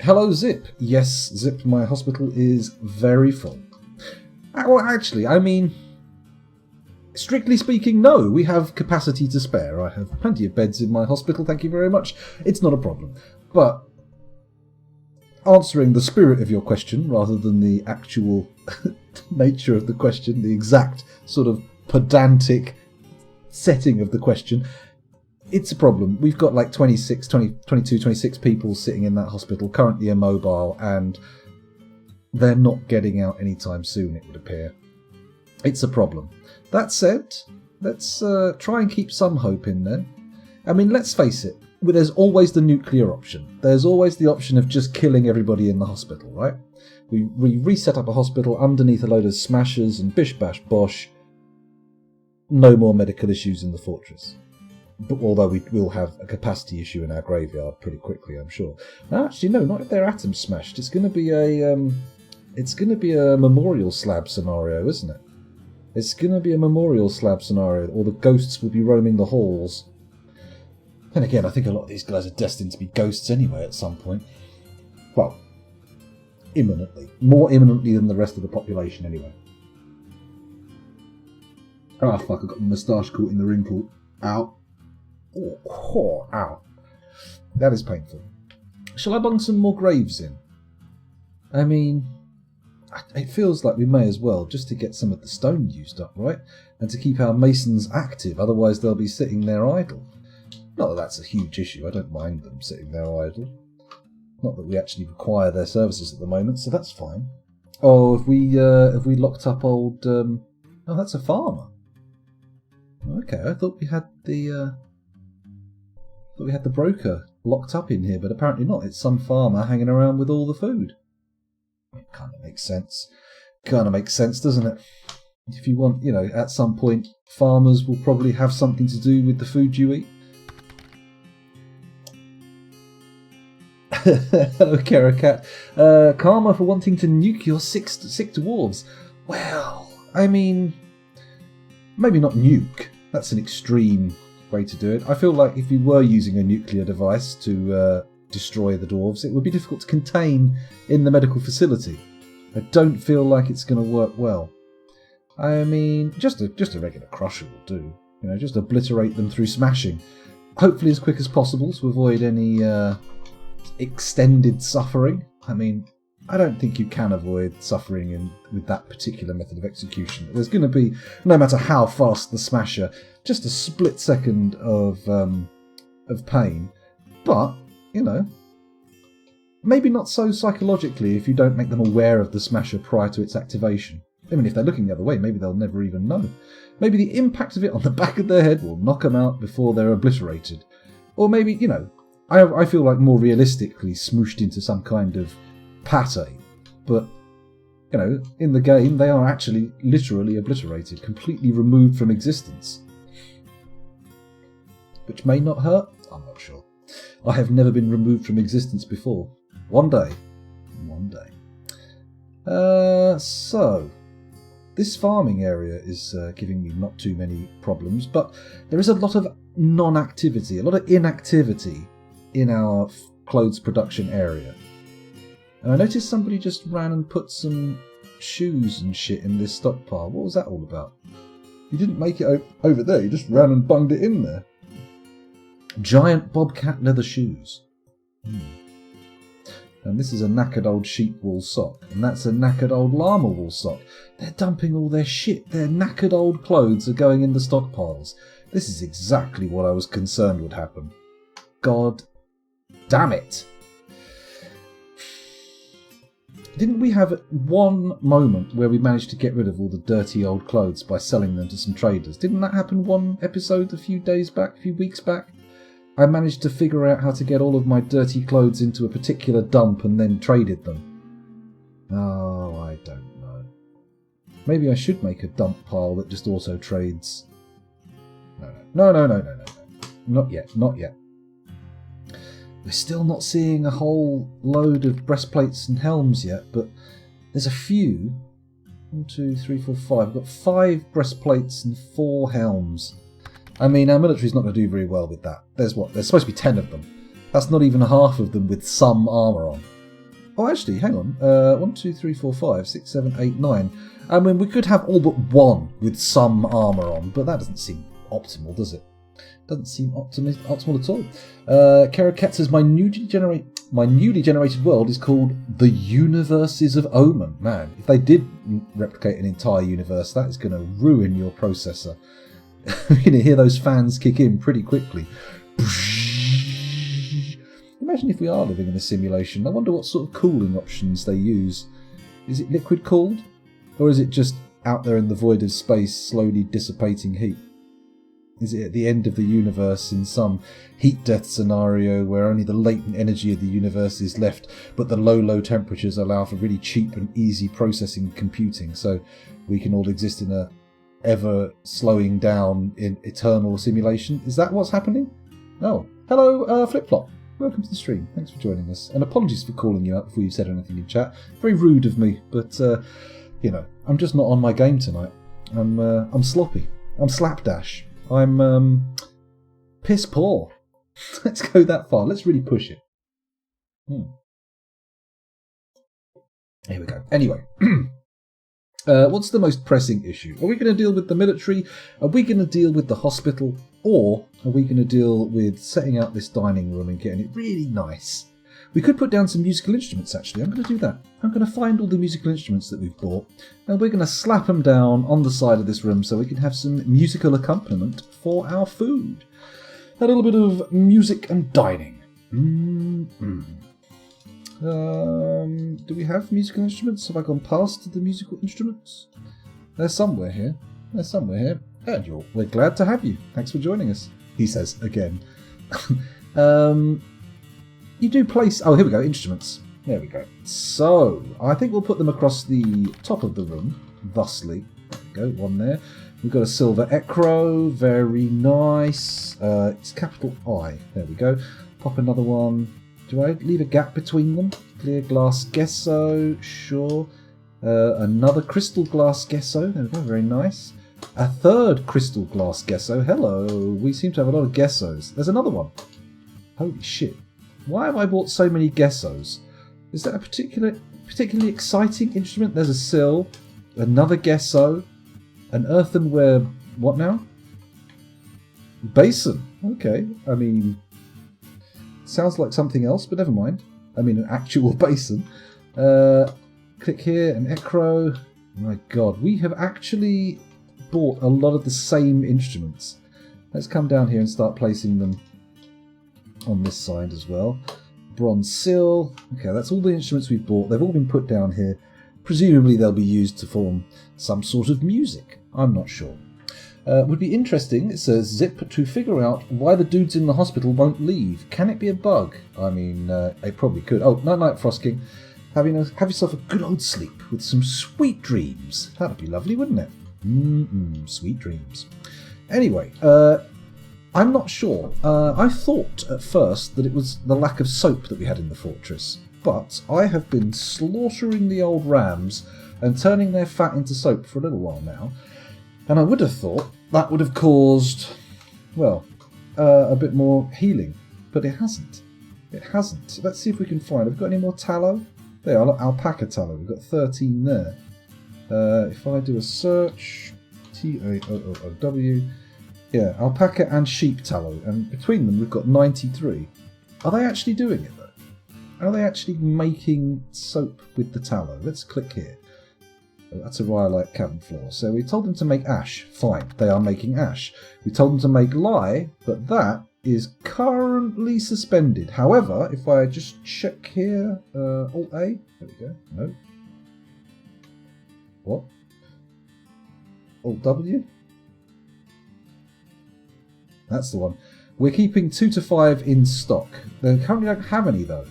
Hello, Zip. Yes, Zip, my hospital is very full. Well, actually, I mean, strictly speaking, no. We have capacity to spare. I have plenty of beds in my hospital, thank you very much. It's not a problem. But answering the spirit of your question, rather than the actual nature of the question, the exact sort of pedantic setting of the question, it's a problem. We've got like 22, 26 people sitting in that hospital, currently immobile, and they're not getting out anytime soon, it would appear. It's a problem. That said, let's try and keep some hope in there. I mean, let's face it, there's always the nuclear option. There's always the option of just killing everybody in the hospital, right? We reset up a hospital underneath a load of smashers and bish bash bosh. No more medical issues in the fortress. But although we will have a capacity issue in our graveyard pretty quickly, I'm sure. No, actually, no, not if their atoms smashed. It's going to be a memorial slab scenario, isn't it? It's going to be a memorial slab scenario, or the ghosts will be roaming the halls. And again, I think a lot of these guys are destined to be ghosts anyway at some point. Well, imminently. More imminently than the rest of the population anyway. Ah, fuck, I got my moustache caught in the wrinkle. Ow. Oh, ow. That is painful. Shall I bung some more graves in? I mean, it feels like we may as well, just to get some of the stone used up, right? And to keep our masons active, otherwise they'll be sitting there idle. Not that that's a huge issue, I don't mind them sitting there idle. Not that we actually require their services at the moment, so that's fine. Oh, have we locked up old... Oh, that's a farmer. Okay, I thought we had the broker locked up in here, but apparently not. It's some farmer hanging around with all the food. It kind of makes sense. Kind of makes sense, doesn't it? If you want, at some point, farmers will probably have something to do with the food you eat. Hello, Karakat. Karma for wanting to nuke your sick dwarves. Well, I mean, maybe not nuke. That's an extreme way to do it. I feel like if we were using a nuclear device to destroy the dwarves, it would be difficult to contain in the medical facility. I don't feel like it's going to work well. I mean, just a regular crusher will do. Just obliterate them through smashing. Hopefully as quick as possible to avoid any extended suffering. I mean, I don't think you can avoid suffering with that particular method of execution. There's going to be, no matter how fast the smasher, just a split second of pain. But, maybe not so psychologically if you don't make them aware of the smasher prior to its activation. I mean, if they're looking the other way, maybe they'll never even know. Maybe the impact of it on the back of their head will knock them out before they're obliterated. Or maybe, I feel like more realistically smooshed into some kind of pate. But, in the game, they are actually literally obliterated, completely removed from existence. Which may not hurt? I'm not sure. I have never been removed from existence before. One day. So, this farming area is giving me not too many problems, but there is a lot of non-activity, a lot of inactivity in our clothes production area. And I noticed somebody just ran and put some shoes and shit in this stockpile. What was that all about? You didn't make it over there, you just ran and bunged it in there. Giant bobcat leather shoes. And this is a knackered old sheep wool sock. And that's a knackered old llama wool sock. They're dumping all their shit. Their knackered old clothes are going in the stockpiles. This is exactly what I was concerned would happen. God damn it. Didn't we have one moment where we managed to get rid of all the dirty old clothes by selling them to some traders? Didn't that happen one episode a few weeks back? I managed to figure out how to get all of my dirty clothes into a particular dump and then traded them. Oh, I don't know. Maybe I should make a dump pile that just auto trades. No. Not yet. We're still not seeing a whole load of breastplates and helms yet, but there's a few. 1, 2, 3, 4, 5. We've got 5 breastplates and 4 helms. I mean, our military's not going to do very well with that. There's supposed to be 10 of them. That's not even half of them with some armour on. Oh, actually, hang on. 1, 2, 3, 4, 5, 6, 7, 8, 9. I mean, we could have all but 1 with some armour on, but that doesn't seem optimal, does it? Doesn't seem optimal at all. Karaket says, my newly generated world is called the Universes of Omen. Man, if they did replicate an entire universe, that is going to ruin your processor. You're going to hear those fans kick in pretty quickly. Imagine if we are living in a simulation. I wonder what sort of cooling options they use. Is it liquid cooled? Or is it just out there in the void of space slowly dissipating heat? Is it at the end of the universe in some heat death scenario where only the latent energy of the universe is left, but the low temperatures allow for really cheap and easy processing computing, so we can all exist in a ever slowing down in eternal simulation? Is that what's happening? Oh, hello, Flipflop. Welcome to the stream. Thanks for joining us. And apologies for calling you out before you've said anything in chat. Very rude of me, but, you know, I'm just not on my game tonight. I'm sloppy. I'm slapdash. I'm piss poor. Let's go that far. Let's really push it. Here we go. Anyway, what's the most pressing issue? Are we going to deal with the military? Are we going to deal with the hospital? Or are we going to deal with setting out this dining room and getting it really nice? We could put down some musical instruments, actually. I'm going to do that. I'm going to find all the musical instruments that we've bought, and we're going to slap them down on the side of this room so we can have some musical accompaniment for our food. A little bit of music and dining. Do we have musical instruments? Have I gone past the musical instruments? They're somewhere here. And we're glad to have you. Thanks for joining us, he says again. You do place... Oh, here we go, instruments. There we go. So, I think we'll put them across the top of the room, thusly. There we go, one there. We've got a silver Ecro, very nice. It's capital I. There we go. Pop another one. Do I leave a gap between them? Clear glass gesso, sure. Another crystal glass gesso. There we go, very nice. A third crystal glass gesso. Hello. We seem to have a lot of gessos. There's another one. Holy shit. Why have I bought so many gessos? Is that a particularly exciting instrument? There's a sill, another gesso, an earthenware... What now? Basin. Okay. I mean... Sounds like something else, but never mind. I mean, an actual basin. Click here, an Ecro. My god, we have actually bought a lot of the same instruments. Let's come down here and start placing them on this side as well. Bronze sill. Okay, that's all the instruments we've bought. They've all been put down here. Presumably they'll be used to form some sort of music. I'm not sure. Would be interesting, it says Zip, to figure out why the dudes in the hospital won't leave. Can it be a bug? I mean, it probably could. Oh, night, Frost King. Have yourself a good old sleep with some sweet dreams. That'd be lovely, wouldn't it? Sweet dreams. Anyway, I'm not sure. I thought at first that it was the lack of soap that we had in the fortress, but I have been slaughtering the old rams and turning their fat into soap for a little while now, and I would have thought that would have caused, well, a bit more healing, but it hasn't. It hasn't. Let's see if we can find... Have we got any more tallow? There, alpaca tallow. We've got 13 there. If I do a search, T-A-O-O-O-W... Yeah, alpaca and sheep tallow, and between them we've got 93. Are they actually doing it though? Are they actually making soap with the tallow? Let's click here. Oh, that's a rhyolite cavern floor. So we told them to make ash. Fine, they are making ash. We told them to make lye, but that is currently suspended. However, if I just check here, Alt A, there we go. No. What? Alt W? That's the one. We're keeping 2 to 5 in stock. They currently don't have any though.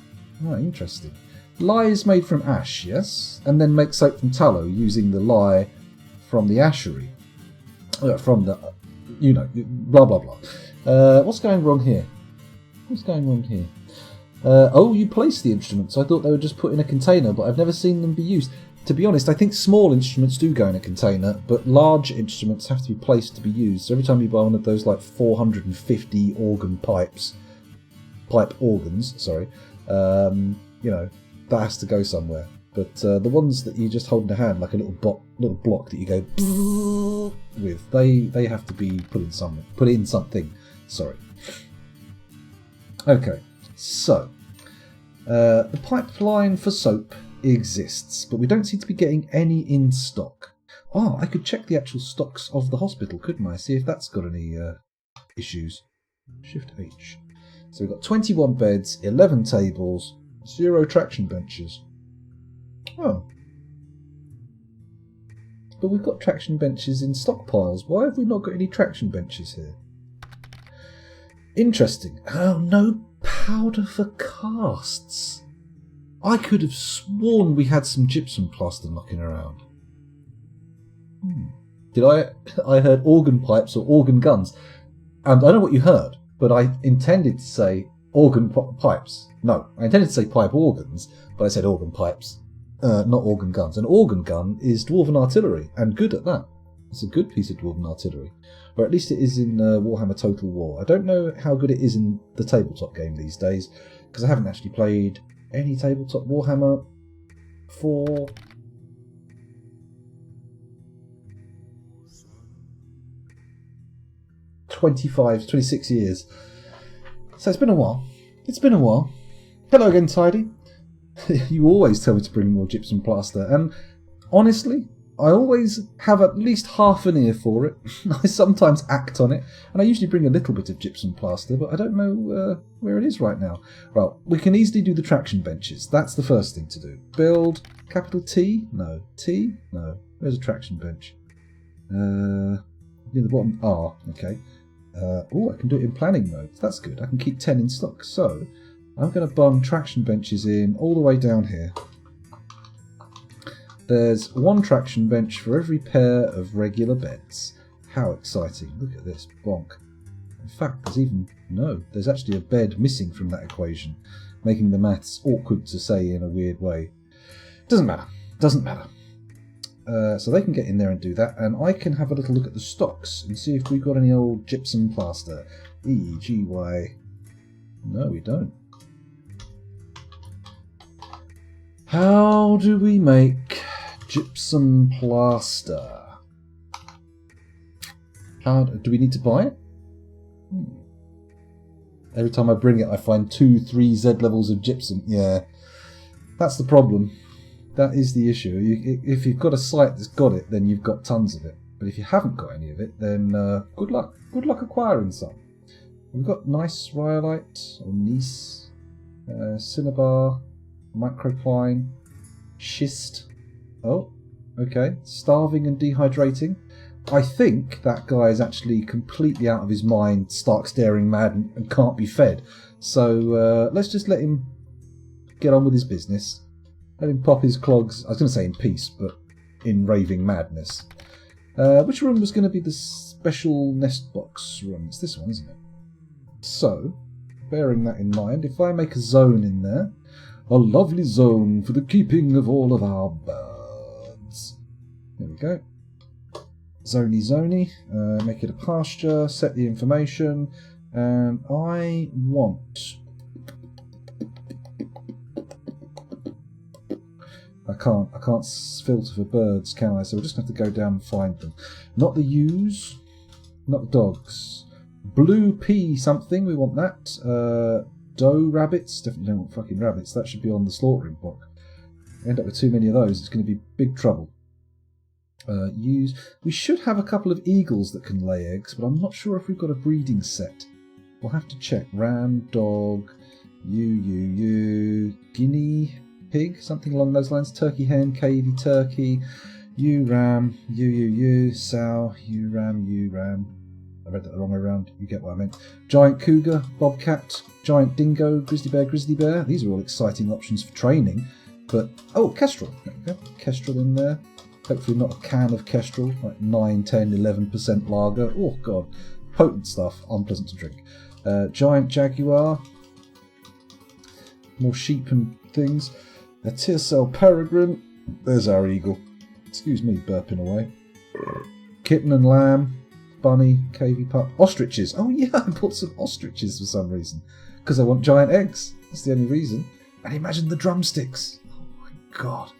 Oh, interesting. Lye is made from ash, yes? And then make soap from tallow using the lye from the ashery. From the, you know, blah blah blah. What's going wrong here? What's going wrong here? Oh, you placed the instruments. I thought they were just put in a container, but I've never seen them be used. to be honest, I think small instruments do go in a container, but large instruments have to be placed to be used. So every time you buy one of those like 450 pipe organs, that has to go somewhere. But the ones that you just hold in the hand, like a little block that you go with, they have to be put in something. Sorry. Okay, so the pipeline for soap exists, but we don't seem to be getting any in stock. Oh, I could check the actual stocks of the hospital, couldn't I? See if that's got any issues. Shift H. So we've got 21 beds, 11 tables, 0 traction benches. Oh. But we've got traction benches in stockpiles. Why have we not got any traction benches here? Interesting. Oh, no powder for casts. I could have sworn we had some gypsum plaster knocking around. Did I heard organ pipes or organ guns? And I know what you heard, but I intended to say organ pipes. No, I intended to say pipe organs, but I said organ pipes, not organ guns. An organ gun is dwarven artillery, and good at that. It's a good piece of dwarven artillery. Or at least it is in Warhammer Total War. I don't know how good it is in the tabletop game these days, because I haven't actually played any tabletop Warhammer for 26 years. So it's been a while. Hello again, Tidy. You always tell me to bring more gypsum plaster, and honestly, I always have at least half an ear for it. I sometimes act on it, and I usually bring a little bit of gypsum plaster, but I don't know where it is right now. Well, we can easily do the traction benches. That's the first thing to do. Build, capital T? No. T? No. Where's a traction bench? Near the bottom, R. Okay. I can do it in planning mode. That's good. I can keep 10 in stock. So, I'm going to bung traction benches in all the way down here. There's one traction bench for every pair of regular beds. How exciting. Look at this. Bonk. In fact, there's actually a bed missing from that equation, making the maths awkward to say in a weird way. Doesn't matter. So they can get in there and do that, and I can have a little look at the stocks and see if we've got any old gypsum plaster. E-G-Y. No, we don't. How do we make gypsum plaster? Do we need to buy it? Every time I bring it, I find 2-3 Z levels of gypsum. Yeah, that's the problem. That is the issue. If you've got a site that's got it, then you've got tons of it. But if you haven't got any of it, then good luck. Good luck acquiring some. We've got nice rhyolite, or gneiss, cinnabar, microcline, schist. Oh, okay. Starving and dehydrating. I think that guy is actually completely out of his mind, stark staring mad, and can't be fed. So let's just let him get on with his business. Let him pop his clogs, I was going to say in peace, but in raving madness. Which room was going to be the special nest box room? It's this one, isn't it? So, bearing that in mind, if I make a zone in there, a lovely zone for the keeping of all of our birds. There we go. Zoney. Make it a pasture, set the information, and I want... I can't filter for birds, can I? So we're just going to have to go down and find them. Not the ewes, not the dogs. Blue pea something, we want that. Doe rabbits, definitely don't want fucking rabbits. That should be on the slaughtering block. End up with too many of those, it's going to be big trouble. Ewes. We should have a couple of eagles that can lay eggs, but I'm not sure if we've got a breeding set. We'll have to check. Ram, dog, guinea pig, something along those lines. Turkey hen, cavey turkey, ram, sow, ram. I read that the wrong way around. You get what I meant. Giant cougar, bobcat, giant dingo, grizzly bear. These are all exciting options for training. But, kestrel. There we go. Kestrel in there. Hopefully not a can of kestrel, like 9, 10, 11% lager. Oh, God. Potent stuff. Unpleasant to drink. Giant jaguar. More sheep and things. A Tiercel peregrine. There's our eagle. Excuse me, burping away. Kitten and lamb, bunny, cavy pup, ostriches. Oh yeah, I bought some ostriches for some reason. Because I want giant eggs. That's the only reason. And imagine the drumsticks. Oh my god.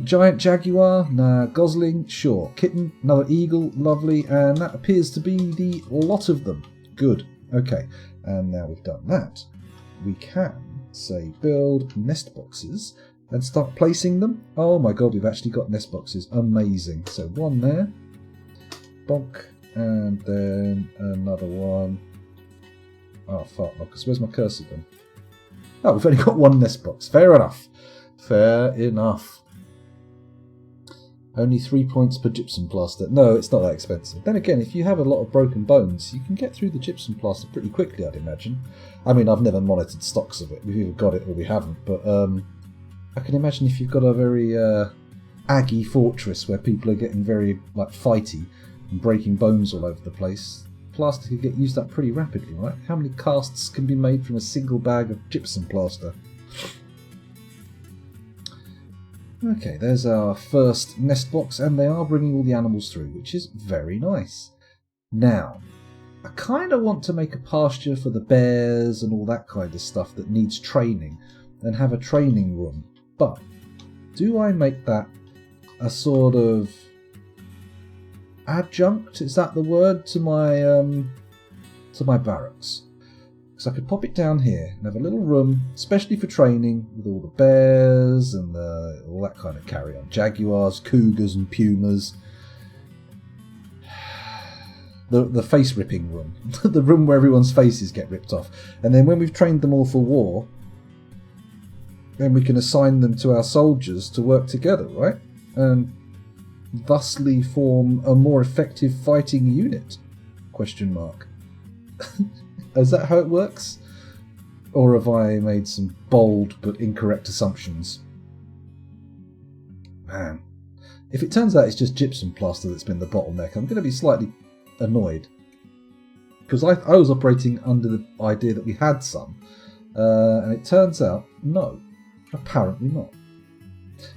Giant jaguar, nah. Gosling, sure. Kitten, another eagle, lovely. And that appears to be the lot of them. Good. Okay. And now we've done that, we can say build nest boxes and start placing them. Oh my god, we've actually got nest boxes. Amazing. So one there. Bonk. And then another one. Oh, fart knockers. Where's my cursor then? Oh, we've only got one nest box. Fair enough. Fair enough. Only 3 points per gypsum plaster. No, it's not that expensive. Then again, if you have a lot of broken bones, you can get through the gypsum plaster pretty quickly, I'd imagine. I mean, I've never monitored stocks of it. We've either got it or we haven't. But I can imagine if you've got a very aggy fortress where people are getting very fighty and breaking bones all over the place, plaster could get used up pretty rapidly, right? How many casts can be made from a single bag of gypsum plaster? Okay, there's our first nest box, and they are bringing all the animals through, which is very nice. Now, I kind of want to make a pasture for the bears and all that kind of stuff that needs training, and have a training room. But do I make that a sort of adjunct? Is that the word to my barracks? So I could pop it down here and have a little room, especially for training, with all the bears and all that kind of carry-on. Jaguars, cougars and pumas. The face-ripping room. The room where everyone's faces get ripped off. And then when we've trained them all for war, then we can assign them to our soldiers to work together, right? And thusly form a more effective fighting unit? Question mark. Is that how it works? Or have I made some bold but incorrect assumptions? Man. If it turns out it's just gypsum plaster that's been the bottleneck, I'm going to be slightly annoyed. Because I was operating under the idea that we had some. And it turns out, no. Apparently not.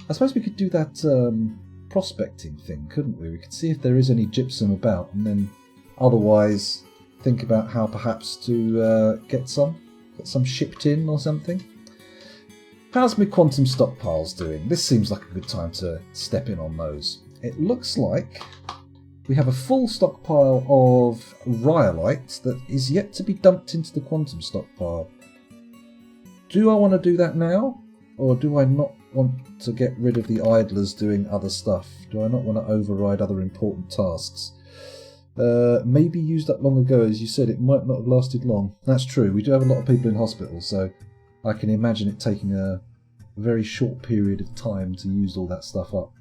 I suppose we could do that prospecting thing, couldn't we? We could see if there is any gypsum about, and then otherwise think about how perhaps to get some shipped in or something. How's my quantum stockpiles doing? This seems like a good time to step in on those. It looks like we have a full stockpile of rhyolite that is yet to be dumped into the quantum stockpile. Do I want to do that now? Or do I not want to get rid of the idlers doing other stuff? Do I not want to override other important tasks? Maybe used up long ago, as you said, it might not have lasted long. That's true, we do have a lot of people in hospital, so I can imagine it taking a very short period of time to use all that stuff up.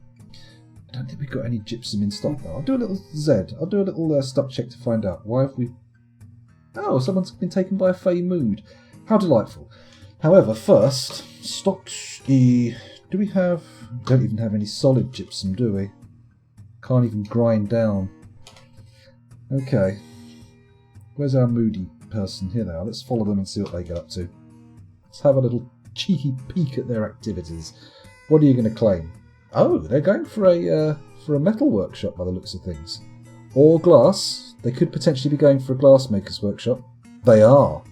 I don't think we've got any gypsum in stock now. I'll do a little I'll do a little stock check to find out. Why have we... Oh, someone's been taken by a fey mood. How delightful. However, first, stocks... Do we have... Don't even have any solid gypsum, do we? Can't even grind down. Okay. Where's our moody person? Here they are. Let's follow them and see what they get up to. Let's have a little cheeky peek at their activities. What are you going to claim? Oh, they're going for a metal workshop by the looks of things. Or glass. They could potentially be going for a glassmaker's workshop. They are.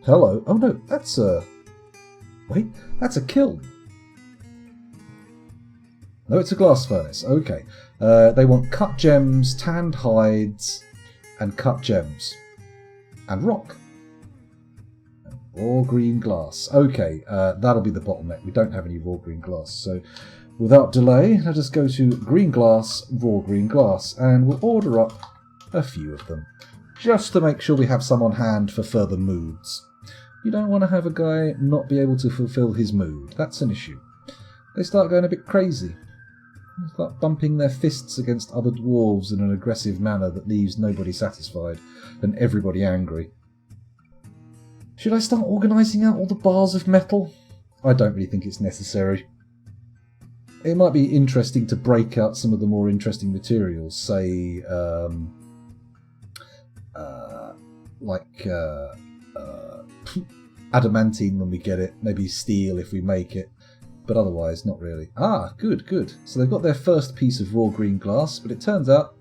Hello. Oh no, that's a... Wait, that's a kiln. No, it's a glass furnace. Okay. They want cut gems, tanned hides, and cut gems. And rock. Raw green glass. Okay, that'll be the bottleneck. We don't have any raw green glass. So without delay, let us go to green glass, raw green glass, and we'll order up a few of them. Just to make sure we have some on hand for further moods. You don't want to have a guy not be able to fulfill his mood. That's an issue. They start going a bit crazy. They start bumping their fists against other dwarves in an aggressive manner that leaves nobody satisfied and everybody angry. Should I start organising out all the bars of metal? I don't really think it's necessary. It might be interesting to break out some of the more interesting materials, say, adamantine when we get it, maybe steel if we make it. but otherwise not really. Ah, good, good. So they've got their first piece of raw green glass, but it turns out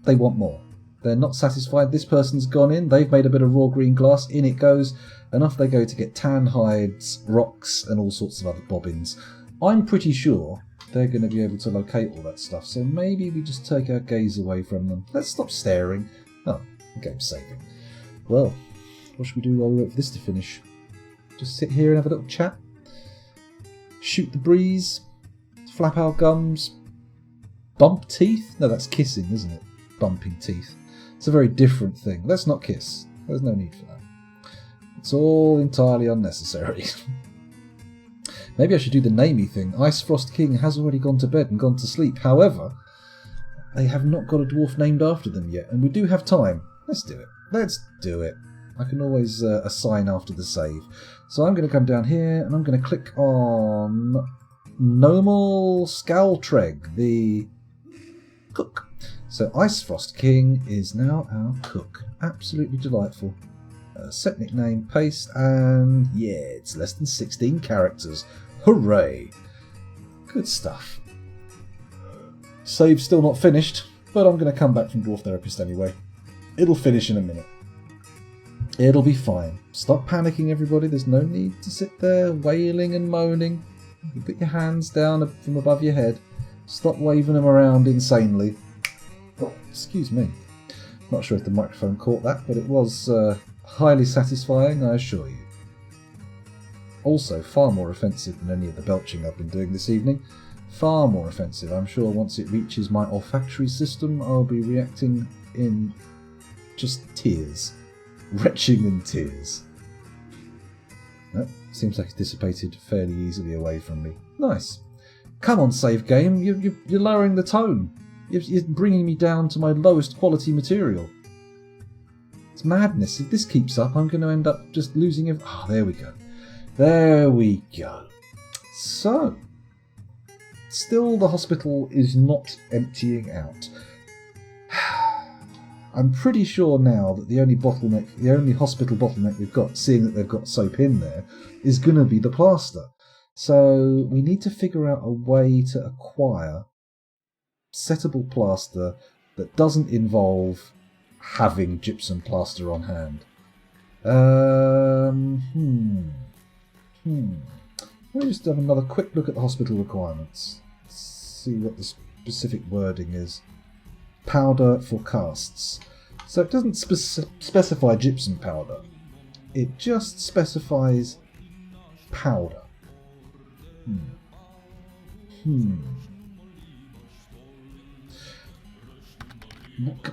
they want more. They're not satisfied. This person's gone in, they've made a bit of raw green glass, in it goes, and off they go to get tan hides, rocks, and all sorts of other bobbins. I'm pretty sure they're going to be able to locate all that stuff, so maybe we just take our gaze away from them. Let's stop staring. Oh, the game's saving. Well, what should we do while we wait for this to finish? Just sit here and have a little chat? Shoot the breeze? Flap our gums? Bump teeth? No, that's kissing, isn't it? Bumping teeth. It's a very different thing. Let's not kiss. There's no need for that. It's all entirely unnecessary. Maybe I should do the namey thing. Ice Frost King has already gone to bed and gone to sleep. However, they have not got a dwarf named after them yet, and we do have time. Let's do it. Let's do it. I can always assign after the save. So I'm going to come down here, and I'm going to click on Nomal Scaltreg, the cook. So Ice Frost King is now our cook. Absolutely delightful. Set nickname, paste, and yeah, it's less than 16 characters. Hooray! Good stuff. Save's still not finished, but I'm going to come back from Dwarf Therapist anyway. It'll finish in a minute. It'll be fine. Stop panicking, everybody. There's no need to sit there wailing and moaning. You put your hands down from above your head. Stop waving them around insanely. Oh, excuse me. Not sure if the microphone caught that, but it was highly satisfying, I assure you. Also, far more offensive than any of the belching I've been doing this evening. Far more offensive. I'm sure once it reaches my olfactory system, I'll be reacting in just tears. Retching and tears. Oh, seems like it dissipated fairly easily away from me. Nice. Come on, save game. You're lowering the tone. You're bringing me down to my lowest quality material. It's madness. If this keeps up, I'm going to end up just losing everything. Ah, there we go. There we go. So, still the hospital is not emptying out. I'm pretty sure now that the only hospital bottleneck we've got, seeing that they've got soap in there, is going to be the plaster. So we need to figure out a way to acquire settable plaster that doesn't involve having gypsum plaster on hand. Let me just have another quick look at the hospital requirements. See what the specific wording is. Powder for casts. So it doesn't specify gypsum powder. It just specifies powder.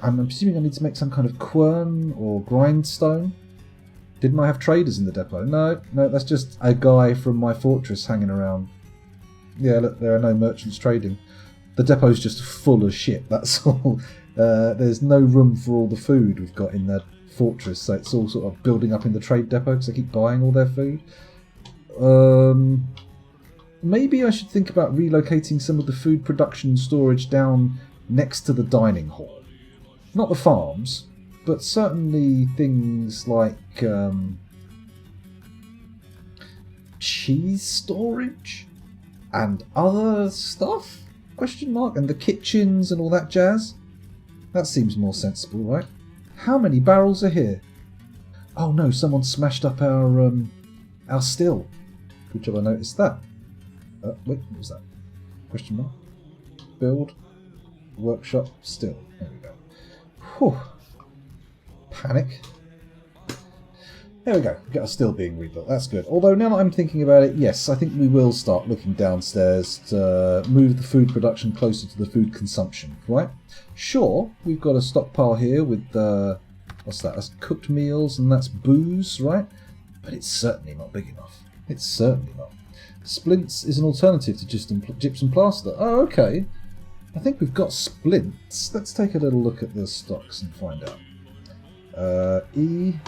I'm assuming I need to make some kind of quern or grindstone. Didn't I have traders in the depot? No, that's just a guy from my fortress hanging around. Yeah, look, there are no merchants trading. The depot's just full of shit, that's all. There's no room for all the food we've got in that fortress, so it's all sort of building up in the trade depot because I keep buying all their food. Maybe I should think about relocating some of the food production and storage down next to the dining hall. Not the farms, but certainly things like cheese storage and other stuff? Question mark? And the kitchens and all that jazz? That seems more sensible, right? How many barrels are here? Oh no, someone smashed up our still. Good job I noticed that. Wait, what was that? Question mark? Build. Workshop. Still. There we go. Whew. Panic. There we go. Get our still being rebuilt. That's good. Although now that I'm thinking about it, yes, I think we will start looking downstairs to move the food production closer to the food consumption, right? Sure, we've got a stockpile here with, what's that? That's cooked meals and that's booze, right? But it's certainly not big enough. It's certainly not. Splints is an alternative to gypsum plaster. Oh, okay. I think we've got splints. Let's take a little look at the stocks and find out. E-S-P-L-I-N.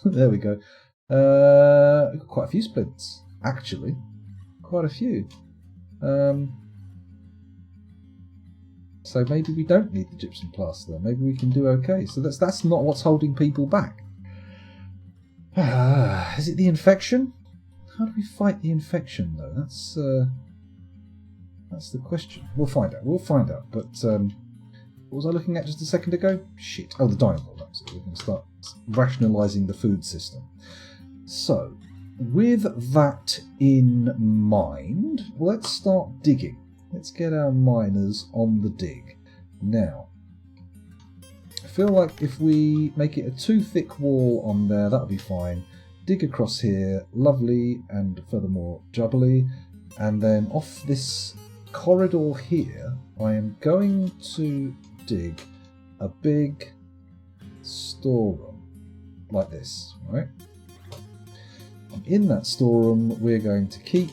There we go. We've got quite a few splints, actually. Quite a few. So maybe we don't need the gypsum plaster. Maybe we can do okay. So that's not what's holding people back. Is it the infection? How do we fight the infection, though? That's the question. We'll find out. But what was I looking at just a second ago? Shit. Oh, the dining hall. That's it. We're going to start rationalising the food system. So, with that in mind, let's start digging. Let's get our miners on the dig. Now, I feel like if we make it a too thick wall on there, that'll be fine. Dig across here, lovely, and furthermore jubbly. And then off this corridor here, I am going to dig a big storeroom, like this, right? And in that storeroom, we're going to keep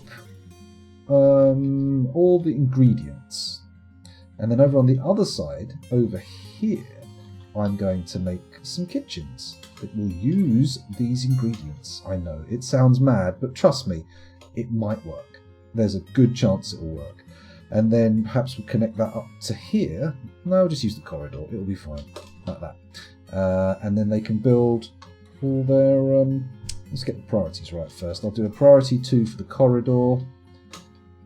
all the ingredients. And then over on the other side, over here, I'm going to make some kitchens that will use these ingredients. I know, it sounds mad, but trust me, it might work. There's a good chance it will work. And then perhaps we'll connect that up to here. No, just use the corridor, it'll be fine, like that. And then they can build all their... let's get the priorities right first. I'll do a priority 2 for the corridor.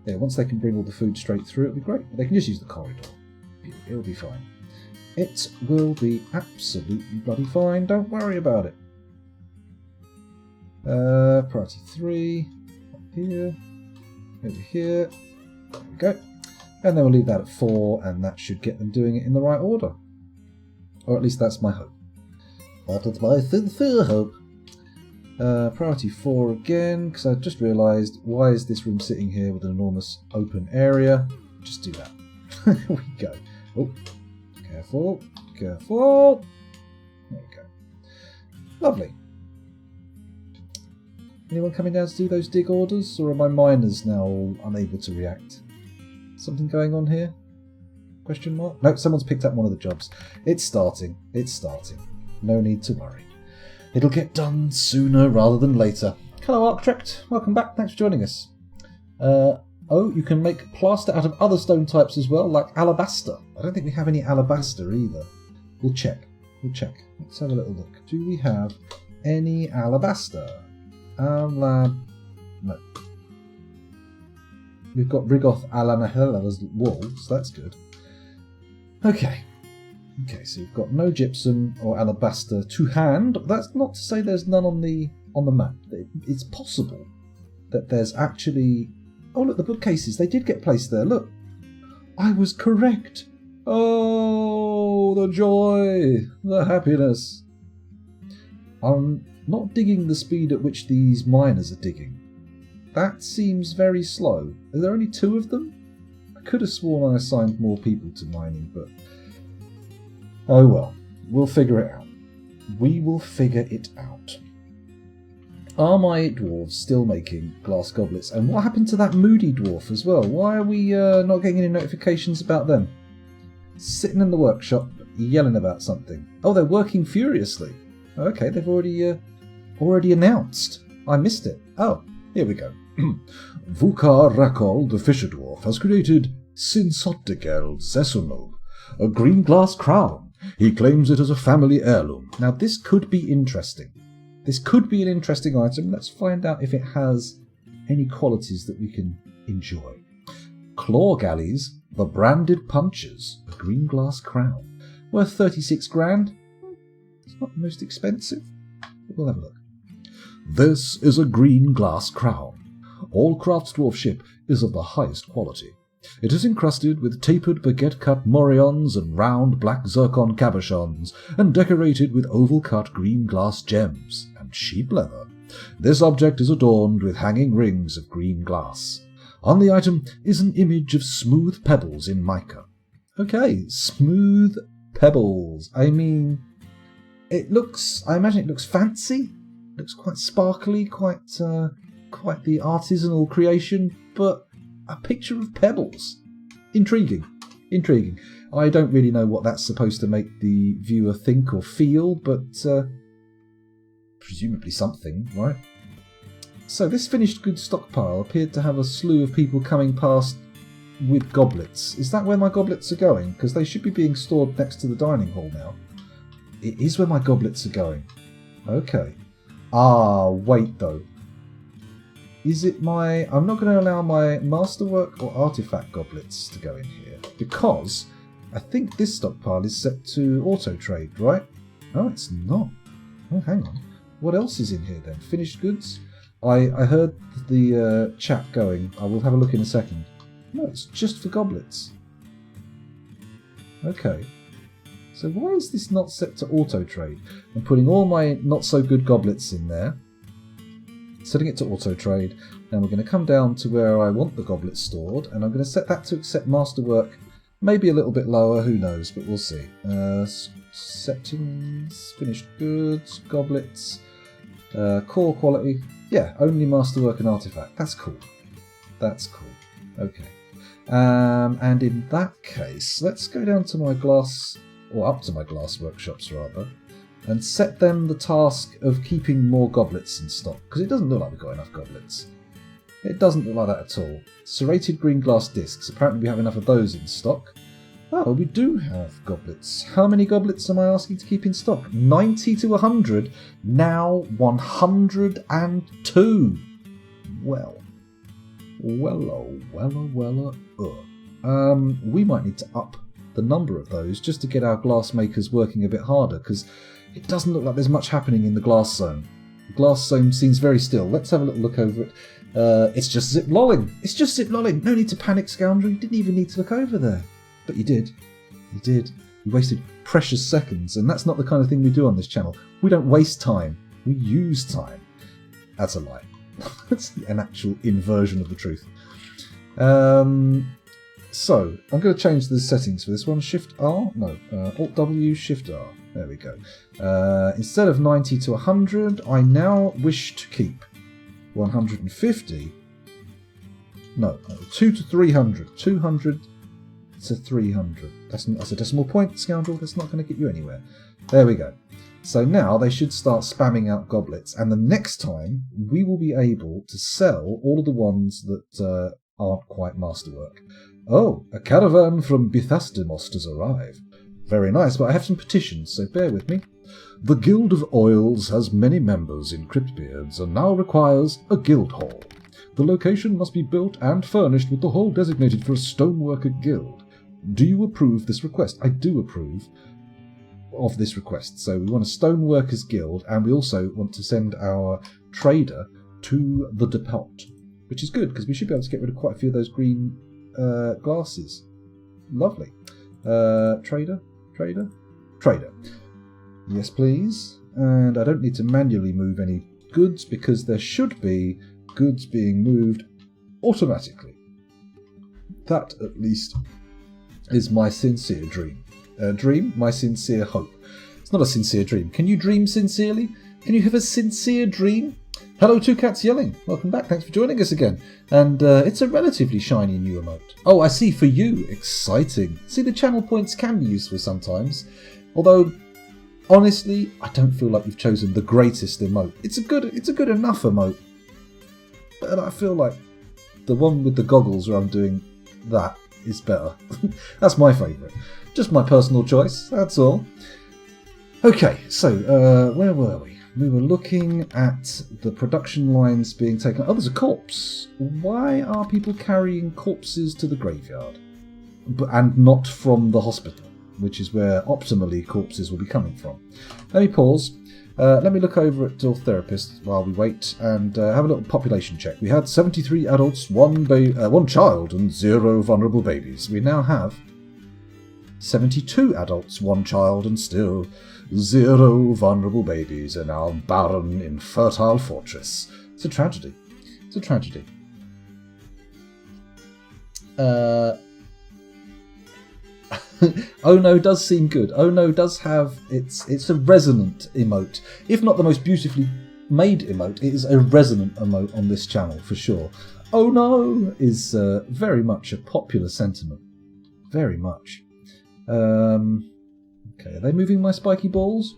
Yeah, once they can bring all the food straight through, it'll be great. They can just use the corridor. It'll be fine. It will be absolutely bloody fine. Don't worry about it. Priority 3. Up here. Over here. There we go. And then we'll leave that at 4, and that should get them doing it in the right order. Or at least that's my hope. That is my sincere hope. Priority 4 again, because I just realised, why is this room sitting here with an enormous open area? Just do that. There we go. Oh, careful, careful. There we go. Lovely. Anyone coming down to do those dig orders, or are my miners now all unable to react? Something going on here? Question mark? No, someone's picked up one of the jobs. It's starting. It's starting. No need to worry. It'll get done sooner rather than later. Hello, Architect. Welcome back. Thanks for joining us. Oh, you can make plaster out of other stone types as well, like alabaster. I don't think we have any alabaster either. We'll check. We'll check. Let's have a little look. Do we have any alabaster? No. We've got Rigoth Alanahella's walls. That's good. Okay. Okay, so we've got no gypsum or alabaster to hand. That's not to say there's none on the map. It's possible that there's actually... Oh, look, the bookcases. They did get placed there. Look. I was correct. Oh, the joy. The happiness. I'm not digging the speed at which these miners are digging. That seems very slow. Are there only 2 of them? I could have sworn I assigned more people to mining, but... Oh well, we'll figure it out. We will figure it out. Are my dwarves still making glass goblets? And what happened to that moody dwarf as well? Why are we not getting any notifications about them? Sitting in the workshop, yelling about something. Oh, they're working furiously. Okay, they've already announced. I missed it. Oh, here we go. Vukar Rakol, the fisher dwarf, has created Sinsottegeld Sesunov, a green glass crown. He claims it as a family heirloom. Now, this could be interesting. This could be an interesting item. Let's find out if it has any qualities that we can enjoy. Claw Galleys, the branded punchers, a green glass crown. Worth 36 grand. It's not the most expensive. We'll have a look. This is a green glass crown. All crafts dwarfship is of the highest quality. It is encrusted with tapered baguette-cut morions and round black zircon cabochons, and decorated with oval-cut green glass gems and sheep leather. This object is adorned with hanging rings of green glass. On the item is an image of smooth pebbles in mica. Okay, smooth pebbles. I mean, I imagine it looks fancy. It looks quite sparkly, quite the artisanal creation, but a picture of pebbles. Intriguing. Intriguing. I don't really know what that's supposed to make the viewer think or feel, but presumably something, right? So this finished goods stockpile appeared to have a slew of people coming past with goblets. Is that where my goblets are going? Because they should be being stored next to the dining hall now. It is where my goblets are going. Okay. Ah, wait though. Is it my... I'm not going to allow my masterwork or artifact goblets to go in here, because I think this stockpile is set to auto-trade, right? Oh, it's not. Oh, hang on. What else is in here then? Finished goods? I heard the chat going. I will have a look in a second. No, it's just for goblets. Okay. So why is this not set to auto-trade? I'm putting all my not-so-good goblets in there, setting it to auto-trade, and we're going to come down to where I want the goblets stored, and I'm going to set that to accept masterwork, maybe a little bit lower, who knows, but we'll see. Settings, finished goods, goblets, core quality, yeah, only masterwork and artifact. That's cool. That's cool. Okay. And in that case, let's go down to my glass... or up to my glass workshops rather, and set them the task of keeping more goblets in stock, because it doesn't look like we've got enough goblets. It doesn't look like that at all. Serrated green glass discs, apparently we have enough of those in stock. Oh, we do have goblets. How many goblets am I asking to keep in stock? 90 to 100, now 102. Well. We might need to up the number of those just to get our glass makers working a bit harder, because it doesn't look like there's much happening in the glass zone. The glass zone seems very still. Let's have a little look over it. It's just zip lolling. It's just zip lolling. No need to panic, scoundrel. You didn't even need to look over there. But you did. You did. You wasted precious seconds, and that's not the kind of thing we do on this channel. We don't waste time. We use time. That's a lie. That's an actual inversion of the truth. So, I'm going to change the settings for this one. Shift R? No. Alt W, Shift R. There we go. Instead of 90 to 100, I now wish to keep 150. No, 2 to 300. 200 to 300. That's a decimal point, scoundrel. That's not going to get you anywhere. There we go. So now they should start spamming out goblets, and the next time we will be able to sell all of the ones that aren't quite masterwork. Oh, a caravan from Bithasdemos has arrived. Very nice, but I have some petitions, so bear with me. The Guild of Oils has many members in Cryptbeards and now requires a guild hall. The location must be built and furnished with the hall designated for a stoneworker guild. Do you approve this request? I do approve of this request. So we want a stoneworkers guild, and we also want to send our trader to the depot, which is good because we should be able to get rid of quite a few of those green glasses. Lovely. Trader. Yes, please. And I don't need to manually move any goods because there should be goods being moved automatically. That, at least, is my sincere dream. My sincere hope. It's not a sincere dream. Can you dream sincerely? Can you have a sincere dream? Hello, Two Cats Yelling. Welcome back. Thanks for joining us again. And it's a relatively shiny new emote. Oh, I see. For you. Exciting. See, the channel points can be useful sometimes. Although, honestly, I don't feel like you've chosen the greatest emote. It's a good enough emote. But I feel like the one with the goggles where I'm doing that is better. That's my favourite. Just my personal choice. That's all. Okay, so where were we? We were looking at the production lines being taken. Oh, there's a corpse. Why are people carrying corpses to the graveyard? And not from the hospital, which is where optimally corpses will be coming from. Let me pause. Let me look over at Dual Therapist while we wait and have a little population check. We had 73 adults, one child, and 0 vulnerable babies. We now have 72 adults, 1 child, and still 0 vulnerable babies in our barren, infertile fortress. It's a tragedy. It's a tragedy. Oh no does seem good. Oh no does have it's a resonant emote. If not the most beautifully made emote, it is a resonant emote on this channel for sure. Oh no is very much a popular sentiment. Very much. Okay, are they moving my spiky balls?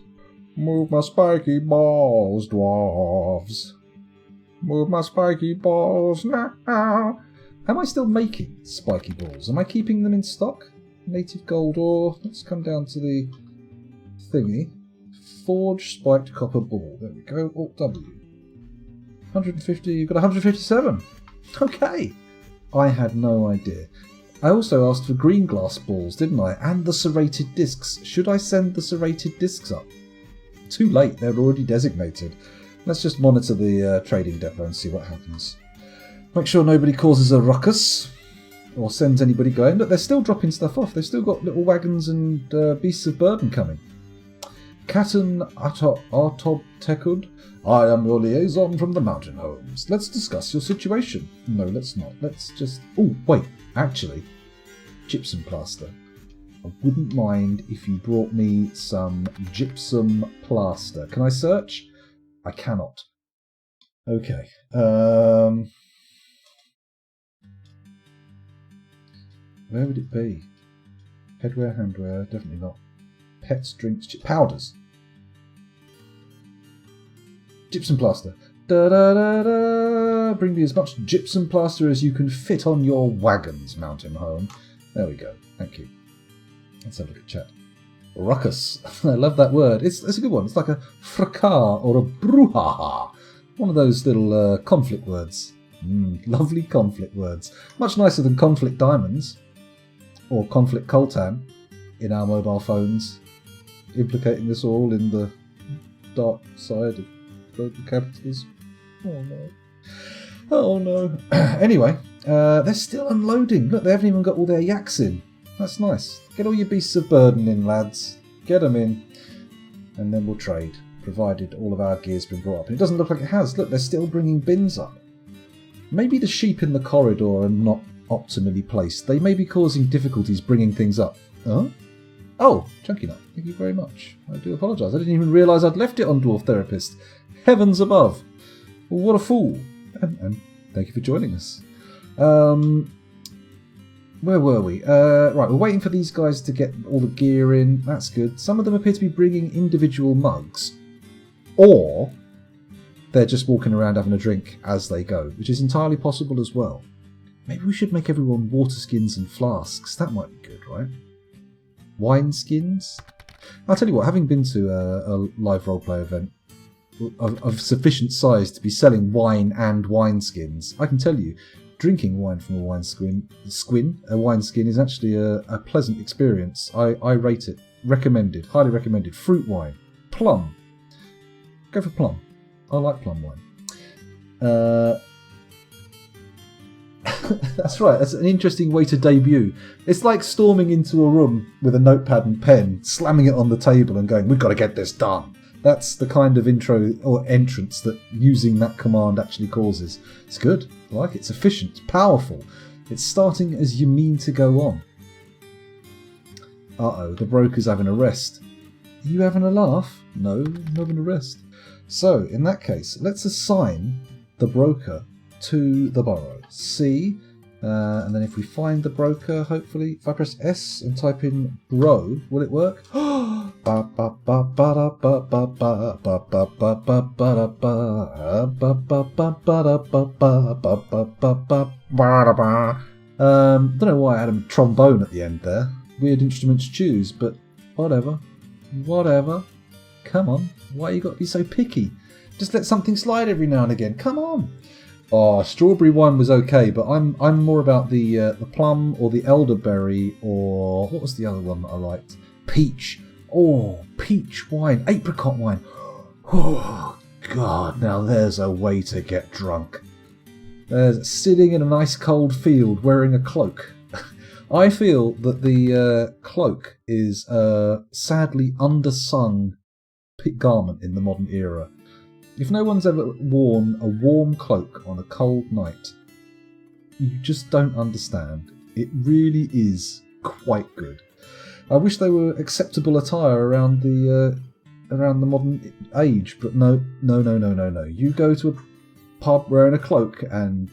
Move my spiky balls, dwarves. Move my spiky balls now. Am I still making spiky balls? Am I keeping them in stock? Native gold ore. Let's come down to the thingy. Forge spiked copper ball. There we go. Alt W. 150. You've got 157. Okay. I had no idea. I also asked for green glass balls, didn't I? And the serrated discs. Should I send the serrated discs up? Too late. They're already designated. Let's just monitor the trading depot and see what happens. Make sure nobody causes a ruckus or sends anybody going. Look, they're still dropping stuff off. They've still got little wagons and beasts of burden coming. Katan Artob Tekud, I am your liaison from the mountain homes. Let's discuss your situation. No, let's not. Let's just... Oh, wait. Actually, gypsum plaster. I wouldn't mind if you brought me some gypsum plaster. Can I search? I cannot. Okay. Where would it be? Headwear, handwear, definitely not. Pets, drinks, powders. Gypsum plaster. Da da da da. Bring me as much gypsum plaster as you can fit on your wagons, mountain home. There we go. Thank you. Let's have a look at chat. Ruckus. I love that word. It's a good one. It's like a fracas or a brouhaha. One of those little conflict words. Lovely conflict words. Much nicer than conflict diamonds or conflict coltan in our mobile phones, implicating us all in the dark side of global capitals. Oh no. Oh no. Anyway, they're still unloading. Look, they haven't even got all their yaks in. That's nice. Get all your beasts of burden in, lads. Get them in. And then we'll trade, provided all of our gear's been brought up. And it doesn't look like it has. Look, they're still bringing bins up. Maybe the sheep in the corridor are not optimally placed. They may be causing difficulties bringing things up. Huh? Oh, Chunky Nut. Thank you very much. I do apologise. I didn't even realise I'd left it on Dwarf Therapist. Heavens above. Well, what a fool. And thank you for joining us. Where were we? Right, we're waiting for these guys to get all the gear in. That's good. Some of them appear to be bringing individual mugs. Or they're just walking around having a drink as they go, which is entirely possible as well. Maybe we should make everyone water skins and flasks. That might be good, right? Wine skins? I'll tell you what, having been to a live roleplay event of sufficient size to be selling wine and wine skins, I can tell you, drinking wine from a wine skin is actually a pleasant experience. I rate it. Recommended. Highly recommended. Fruit wine. Plum. Go for plum. I like plum wine. That's right. That's an interesting way to debut. It's like storming into a room with a notepad and pen, slamming it on the table and going, "We've got to get this done." That's the kind of intro or entrance that using that command actually causes. It's good. I like it. It's efficient. It's powerful. It's starting as you mean to go on. Uh-oh, the broker's having a rest. Are you having a laugh? No, I'm having a rest. So, in that case, let's assign the broker to the borrow. C, and then if we find the broker, hopefully, if I press S and type in bro, will it work? Don't know why I had a trombone at the end there. Weird instrument to choose, but whatever. Whatever. Come on. Why you got to be so picky? Just let something slide every now and again. Come on. Oh, strawberry wine was okay, but I'm more about the plum or the elderberry, or what was the other one that I liked? Peach. Oh, peach wine, apricot wine. Oh God! Now there's a way to get drunk. There's sitting in a nice cold field wearing a cloak. I feel that the cloak is a sadly undersung garment in the modern era. If no one's ever worn a warm cloak on a cold night, you just don't understand. It really is quite good. I wish they were acceptable attire around the modern age, but no. You go to a pub wearing a cloak, and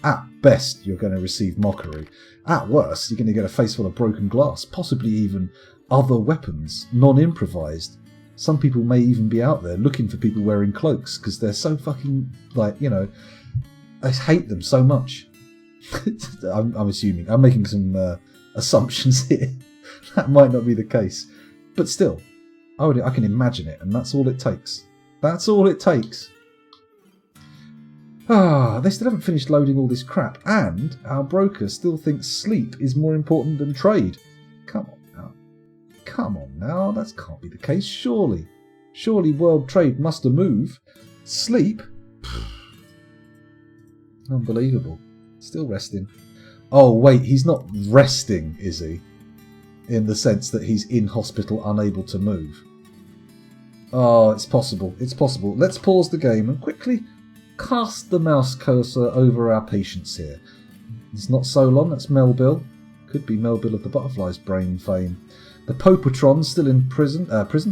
at best you're going to receive mockery. At worst, you're going to get a face full of broken glass, possibly even other weapons, non-improvised. Some people may even be out there looking for people wearing cloaks because they're so fucking, I hate them so much. I'm assuming. I'm making some assumptions here. That might not be the case. But still, Oh, I can imagine it, and that's all it takes. That's all it takes. They still haven't finished loading all this crap, and our broker still thinks sleep is more important than trade. Come on now. Come on now, that can't be the case, surely. Surely world trade must move. Sleep? Unbelievable. Still resting. Oh, wait, he's not resting, is he? In the sense that he's in hospital, unable to move. Oh, it's possible. It's possible. Let's pause the game and quickly cast the mouse cursor over our patients here. It's not Solon, that's Melville. Could be Melville of the Butterfly's brain fame. The Popatron's still in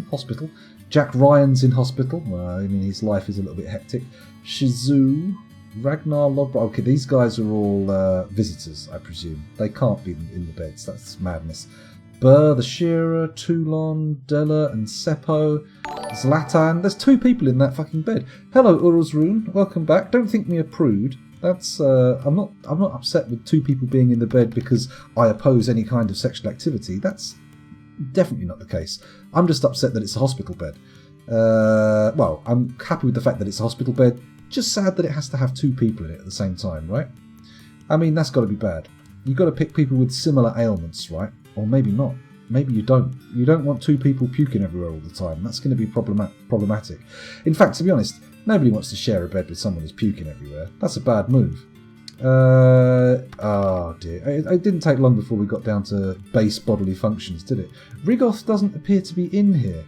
hospital. Jack Ryan's in hospital. Well, I mean, his life is a little bit hectic. Shizu, Ragnar Lodbrok. Okay, these guys are all visitors, I presume. They can't be in the beds. That's madness. Burr, the Shearer, Toulon, Della, and Seppo. Zlatan. There's 2 people in that fucking bed. Hello, Uruzrun. Welcome back. Don't think me a prude. That's I'm not upset with 2 people being in the bed because I oppose any kind of sexual activity. That's definitely not the case. I'm just upset that it's a hospital bed. Well, I'm happy with the fact that it's a hospital bed. Just sad that it has to have 2 people in it at the same time, right? I mean, that's got to be bad. You've got to pick people with similar ailments, right? Or maybe not. Maybe you don't. You don't want 2 people puking everywhere all the time. That's going to be problematic. In fact, to be honest, nobody wants to share a bed with someone who's puking everywhere. That's a bad move. Oh dear. It didn't take long before we got down to base bodily functions, did it? Rigoth doesn't appear to be in here.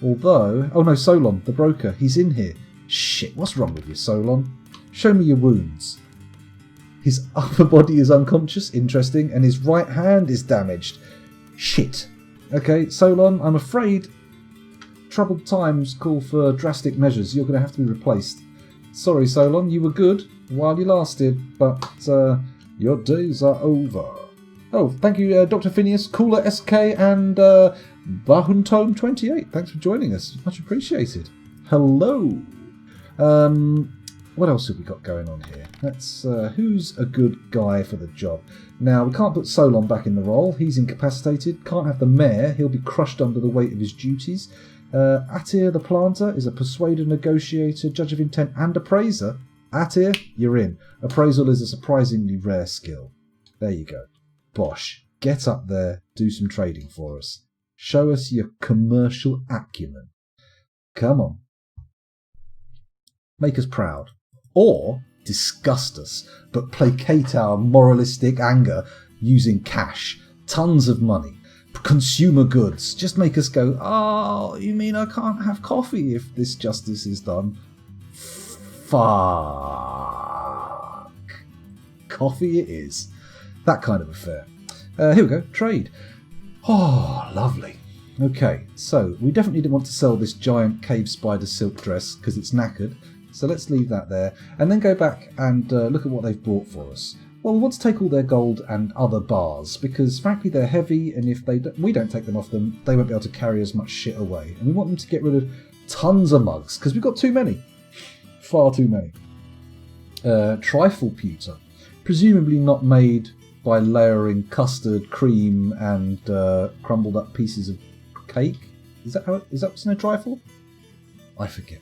Although... Oh no, Solon, the broker. He's in here. Shit, what's wrong with you, Solon? Show me your wounds. His upper body is unconscious, interesting, and his right hand is damaged. Shit. Okay, Solon, I'm afraid troubled times call for drastic measures. You're going to have to be replaced. Sorry, Solon, you were good while you lasted, but your days are over. Oh, thank you, Dr. Phineas, Cooler SK, and Bahuntome28. Thanks for joining us. Much appreciated. Hello. What else have we got going on here? Let's. Who's a good guy for the job? Now, we can't put Solon back in the role. He's incapacitated. Can't have the mayor. He'll be crushed under the weight of his duties. Atir the planter is a persuader, negotiator, judge of intent, and appraiser. Atir, you're in. Appraisal is a surprisingly rare skill. There you go. Bosh. Get up there. Do some trading for us. Show us your commercial acumen. Come on. Make us proud. Or disgust us, but placate our moralistic anger using cash, tons of money, consumer goods. Just make us go, oh, you mean I can't have coffee if this justice is done? Fuck. Coffee it is. That kind of affair. Here we go, trade. Oh, lovely. Okay, so we definitely didn't want to sell this giant cave spider silk dress because it's knackered. So let's leave that there and then go back and look at what they've bought for us. Well, we want to take all their gold and other bars because, frankly, they're heavy, and if we don't take them off them, they won't be able to carry as much shit away. And we want them to get rid of tons of mugs because we've got too many. Far too many. Trifle pewter. Presumably not made by layering custard, cream, and crumbled up pieces of cake. Is that what's in a trifle? I forget.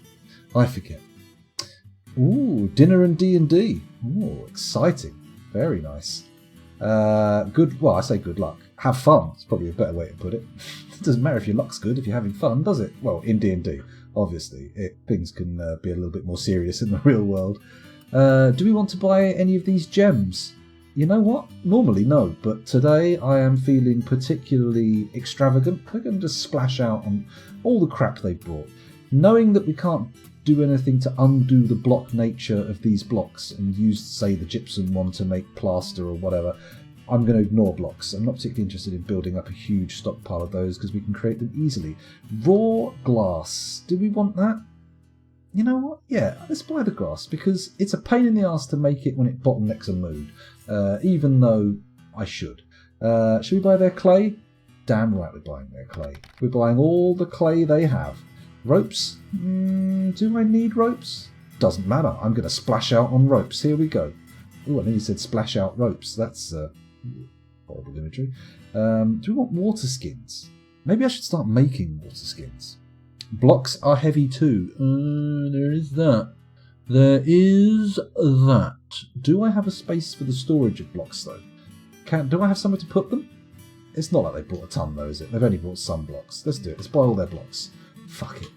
Ooh, dinner and D&D. Ooh, exciting. Very nice. Well, I say good luck. Have fun. It's probably a better way to put it. It doesn't matter if your luck's good if you're having fun, does it? Well, in D&D, obviously. Things can be a little bit more serious in the real world. Do we want to buy any of these gems? You know what? Normally, no. But today, I am feeling particularly extravagant. We're going to just splash out on all the crap they've brought. Knowing that we can't do anything to undo the block nature of these blocks and use, say, the gypsum one to make plaster or whatever, I'm going to ignore blocks. I'm not particularly interested in building up a huge stockpile of those because we can create them easily. Raw glass. Do we want that? You know what? Yeah, let's buy the glass because it's a pain in the arse to make it when it bottlenecks a mood, even though I should. Should we buy their clay? Damn right we're buying their clay. We're buying all the clay they have. Ropes? Do I need ropes? Doesn't matter. I'm going to splash out on ropes. Here we go. Oh, I nearly said splash out ropes. That's horrible imagery. Do we want water skins? Maybe I should start making water skins. Blocks are heavy too. There is that. There is that. Do I have a space for the storage of blocks though? Do I have somewhere to put them? It's not like they brought a ton though, is it? They've only brought some blocks. Let's do it. Let's buy all their blocks. Fuck it.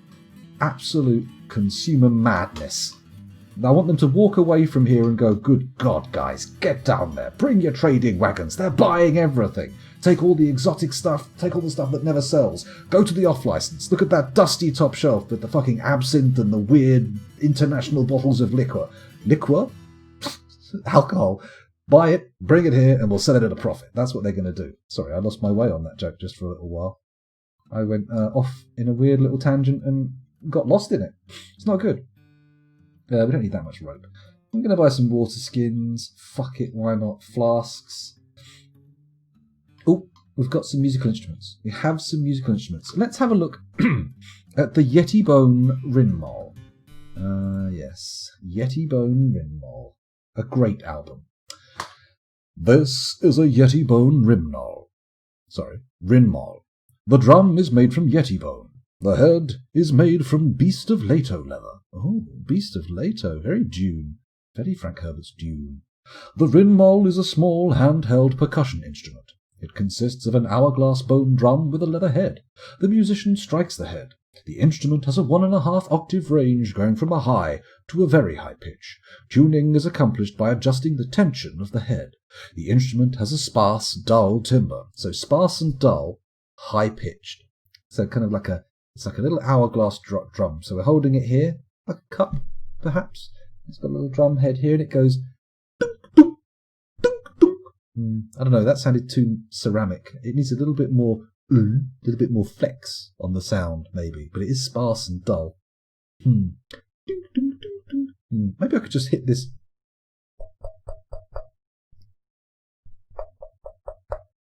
Absolute consumer madness. I want them to walk away from here and go, good God, guys, get down there. Bring your trading wagons. They're buying everything. Take all the exotic stuff. Take all the stuff that never sells. Go to the off-license. Look at that dusty top shelf with the fucking absinthe and the weird international bottles of liquor. Liquor? Alcohol. Buy it, bring it here, and we'll sell it at a profit. That's what they're going to do. Sorry, I lost my way on that joke just for a little while. I went off in a weird little tangent and got lost in it. It's not good. We don't need that much rope. I'm going to buy some water skins. Fuck it, why not? Flasks. Oh, we've got some musical instruments. We have some musical instruments. Let's have a look at the Yetibone Rinmol. Yes, Yetibone Rinmol. A great album. This is a Yetibone Rinmol. The drum is made from Yetibone. The head is made from Beast of Leto leather. Oh, Beast of Leto, very Dune. Very Frank Herbert's Dune. The Rinmol is a small handheld percussion instrument. It consists of an hourglass bone drum with a leather head. The musician strikes the head. The instrument has a 1.5 octave range going from a high to a very high pitch. Tuning is accomplished by adjusting the tension of the head. The instrument has a sparse, dull timbre. So sparse and dull, high-pitched. So kind of like it's like a little hourglass drum. So we're holding it here, like a cup, perhaps. It's got a little drum head here, and it goes dunk, dunk, dunk, dunk. I don't know, that sounded too ceramic. It needs a little bit more flex on the sound, maybe. But it is sparse and dull. Maybe I could just hit this.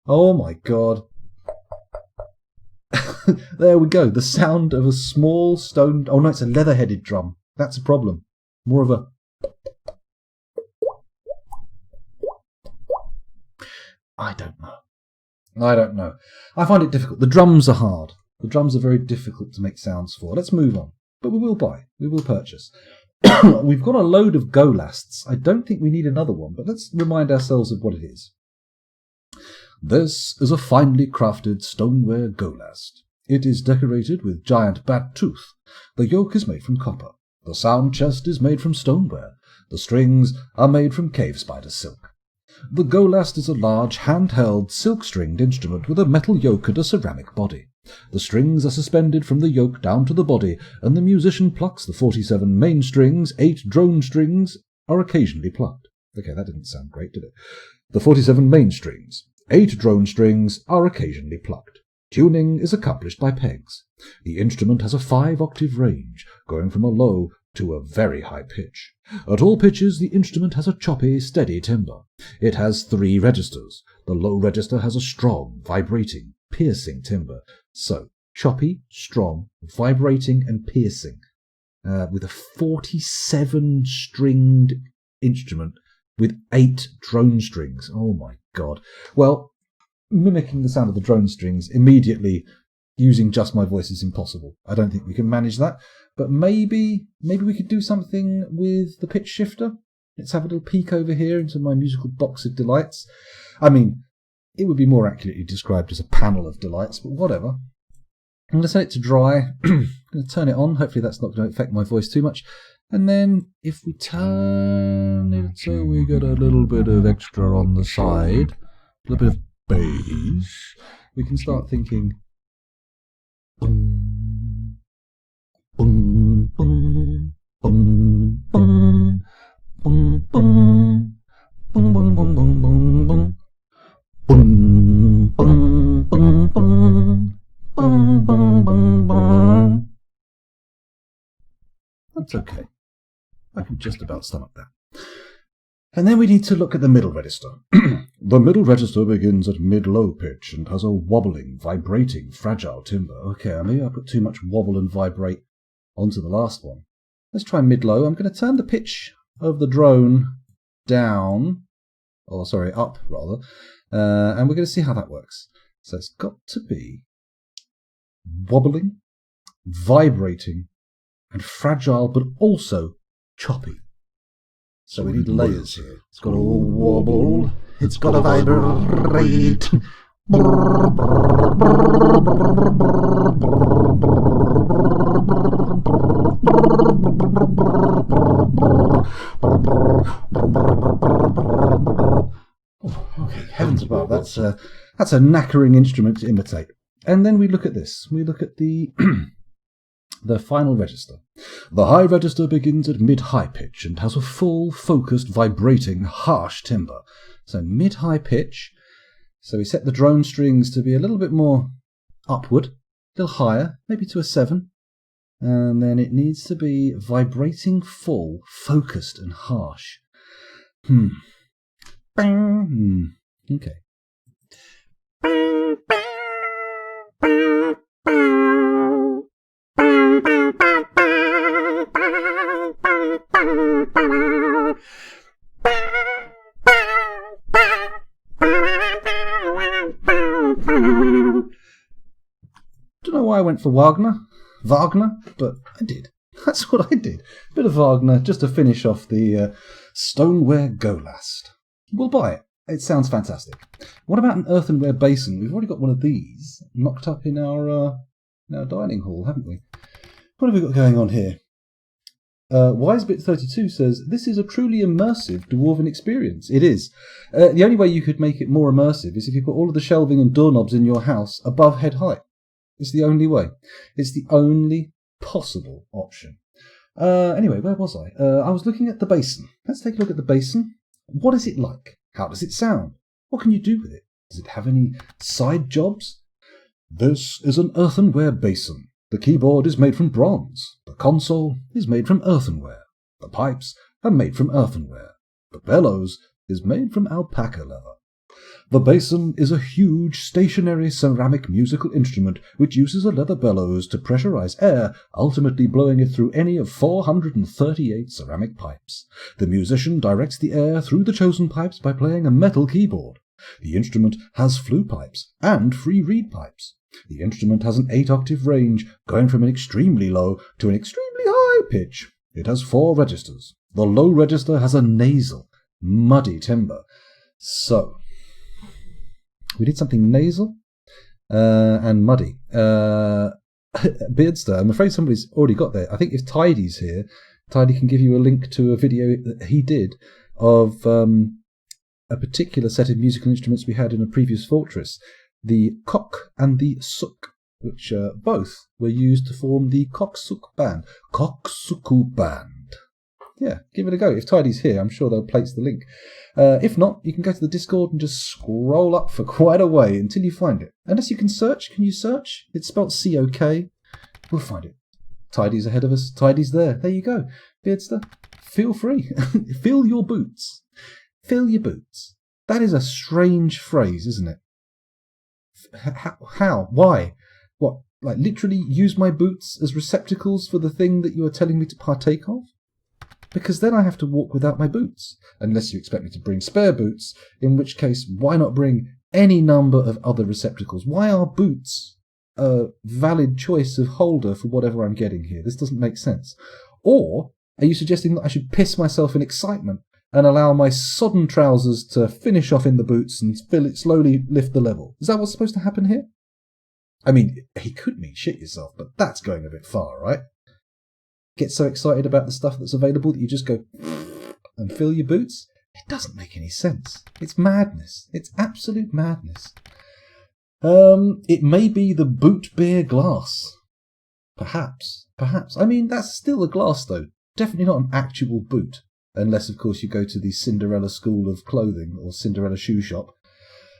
Oh my God. There we go. The sound of a small stone... Oh no, it's a leather-headed drum. That's a problem. More of a... I don't know. I find it difficult. The drums are hard. The drums are very difficult to make sounds for. Let's move on. But we will buy. We will purchase. We've got a load of golasts. I don't think we need another one, but let's remind ourselves of what it is. This is a finely crafted stoneware golast. It is decorated with giant bat tooth. The yoke is made from copper. The sound chest is made from stoneware. The strings are made from cave spider silk. The golast is a large, handheld, silk-stringed instrument with a metal yoke and a ceramic body. The strings are suspended from the yoke down to the body, and the musician plucks the 47 main strings. 8 drone strings are occasionally plucked. Okay, that didn't sound great, did it? The 47 main strings. 8 drone strings are occasionally plucked. Tuning is accomplished by pegs. The instrument has a 5-octave range, going from a low to a very high pitch. At all pitches, the instrument has a choppy, steady timbre. It has 3 registers. The low register has a strong, vibrating, piercing timbre. So, choppy, strong, vibrating, and piercing. With a 47-stringed instrument with 8 drone strings. Oh my God. Well, mimicking the sound of the drone strings immediately using just my voice is impossible. I don't think we can manage that. But maybe we could do something with the pitch shifter. Let's have a little peek over here into my musical box of delights. I mean, it would be more accurately described as a panel of delights, but whatever. I'm going to set it to dry. I'm going to turn it on. Hopefully that's not going to affect my voice too much. And then if we turn it so we get a little bit of extra on the side, a little bit of bass, we can start thinking... Boom, boom, boom, boom, boom, boom, boom, boom, boom, boom, boom, boom, boom, boom, boom, boom, boom, boom, boom, boom. That's okay. I can just about stomach that. And then we need to look at the middle register. The middle register begins at mid-low pitch and has a wobbling, vibrating, fragile timbre. Okay, maybe I put too much wobble and vibrate onto the last one. Let's try mid-low. I'm going to turn the pitch of the drone down, up rather, and we're going to see how that works. So it's got to be wobbling, vibrating, and fragile, but also choppy. So we need layers here. It's got a wobble. It's got a vibrate. Oh, okay, heavens above. That's a knackering instrument to imitate. And then we look at this. We look at the the final register. The high register begins at mid-high pitch and has a full, focused, vibrating, harsh timbre. So mid-high pitch. So we set the drone strings to be a little bit more upward, a little higher, maybe to a 7. And then it needs to be vibrating, full, focused, and harsh. Okay. Don't know why I went for Wagner, but I did. That's what I did. Bit of Wagner just to finish off the stoneware Golast. We'll buy it. It sounds fantastic. What about an earthenware basin? We've already got one of these knocked up in our dining hall, haven't we? What have we got going on here? Wisebit32 says, this is a truly immersive Dwarven experience. It is. The only way you could make it more immersive is if you put all of the shelving and doorknobs in your house above head height. It's the only way. It's the only possible option. Anyway, where was I? I was looking at the basin. Let's take a look at the basin. What is it like? How does it sound? What can you do with it? Does it have any side jobs? This is an earthenware basin. The keyboard is made from bronze. The console is made from earthenware. The pipes are made from earthenware. The bellows is made from alpaca leather. The basin is a huge stationary ceramic musical instrument which uses a leather bellows to pressurize air, ultimately blowing it through any of 438 ceramic pipes. The musician directs the air through the chosen pipes by playing a metal keyboard. The instrument has flue pipes and free reed pipes. The instrument has an 8-octave range, going from an extremely low to an extremely high pitch. It has 4 registers. The low register has a nasal, muddy timbre. So, we did something nasal and muddy. Beardster, I'm afraid somebody's already got there. I think if Tidy's here, Tidy can give you a link to a video that he did of a particular set of musical instruments we had in a previous fortress. The cock and the suk, which both were used to form the Cocksuk band. Cocksuku band. Yeah, give it a go. If Tidy's here, I'm sure they'll place the link. If not, you can go to the Discord and just scroll up for quite a way until you find it. Unless you can search. Can you search? It's spelled C-O-K. We'll find it. Tidy's ahead of us. Tidy's there. There you go. Beardster, feel free. Fill your boots. Fill your boots. That is a strange phrase, isn't it? How? Why? What? Like literally use my boots as receptacles for the thing that you are telling me to partake of? Because then I have to walk without my boots. Unless you expect me to bring spare boots, in which case why not bring any number of other receptacles? Why are boots a valid choice of holder for whatever I'm getting here? This doesn't make sense. Or are you suggesting that I should piss myself in excitement and allow my sodden trousers to finish off in the boots and slowly lift the level? Is that what's supposed to happen here? I mean, he could mean shit yourself, but that's going a bit far, right? Get so excited about the stuff that's available that you just go and fill your boots? It doesn't make any sense. It's madness. It's absolute madness. It may be the boot beer glass. Perhaps. I mean, that's still a glass, though. Definitely not an actual boot. Unless, of course, you go to the Cinderella School of Clothing or Cinderella Shoe Shop.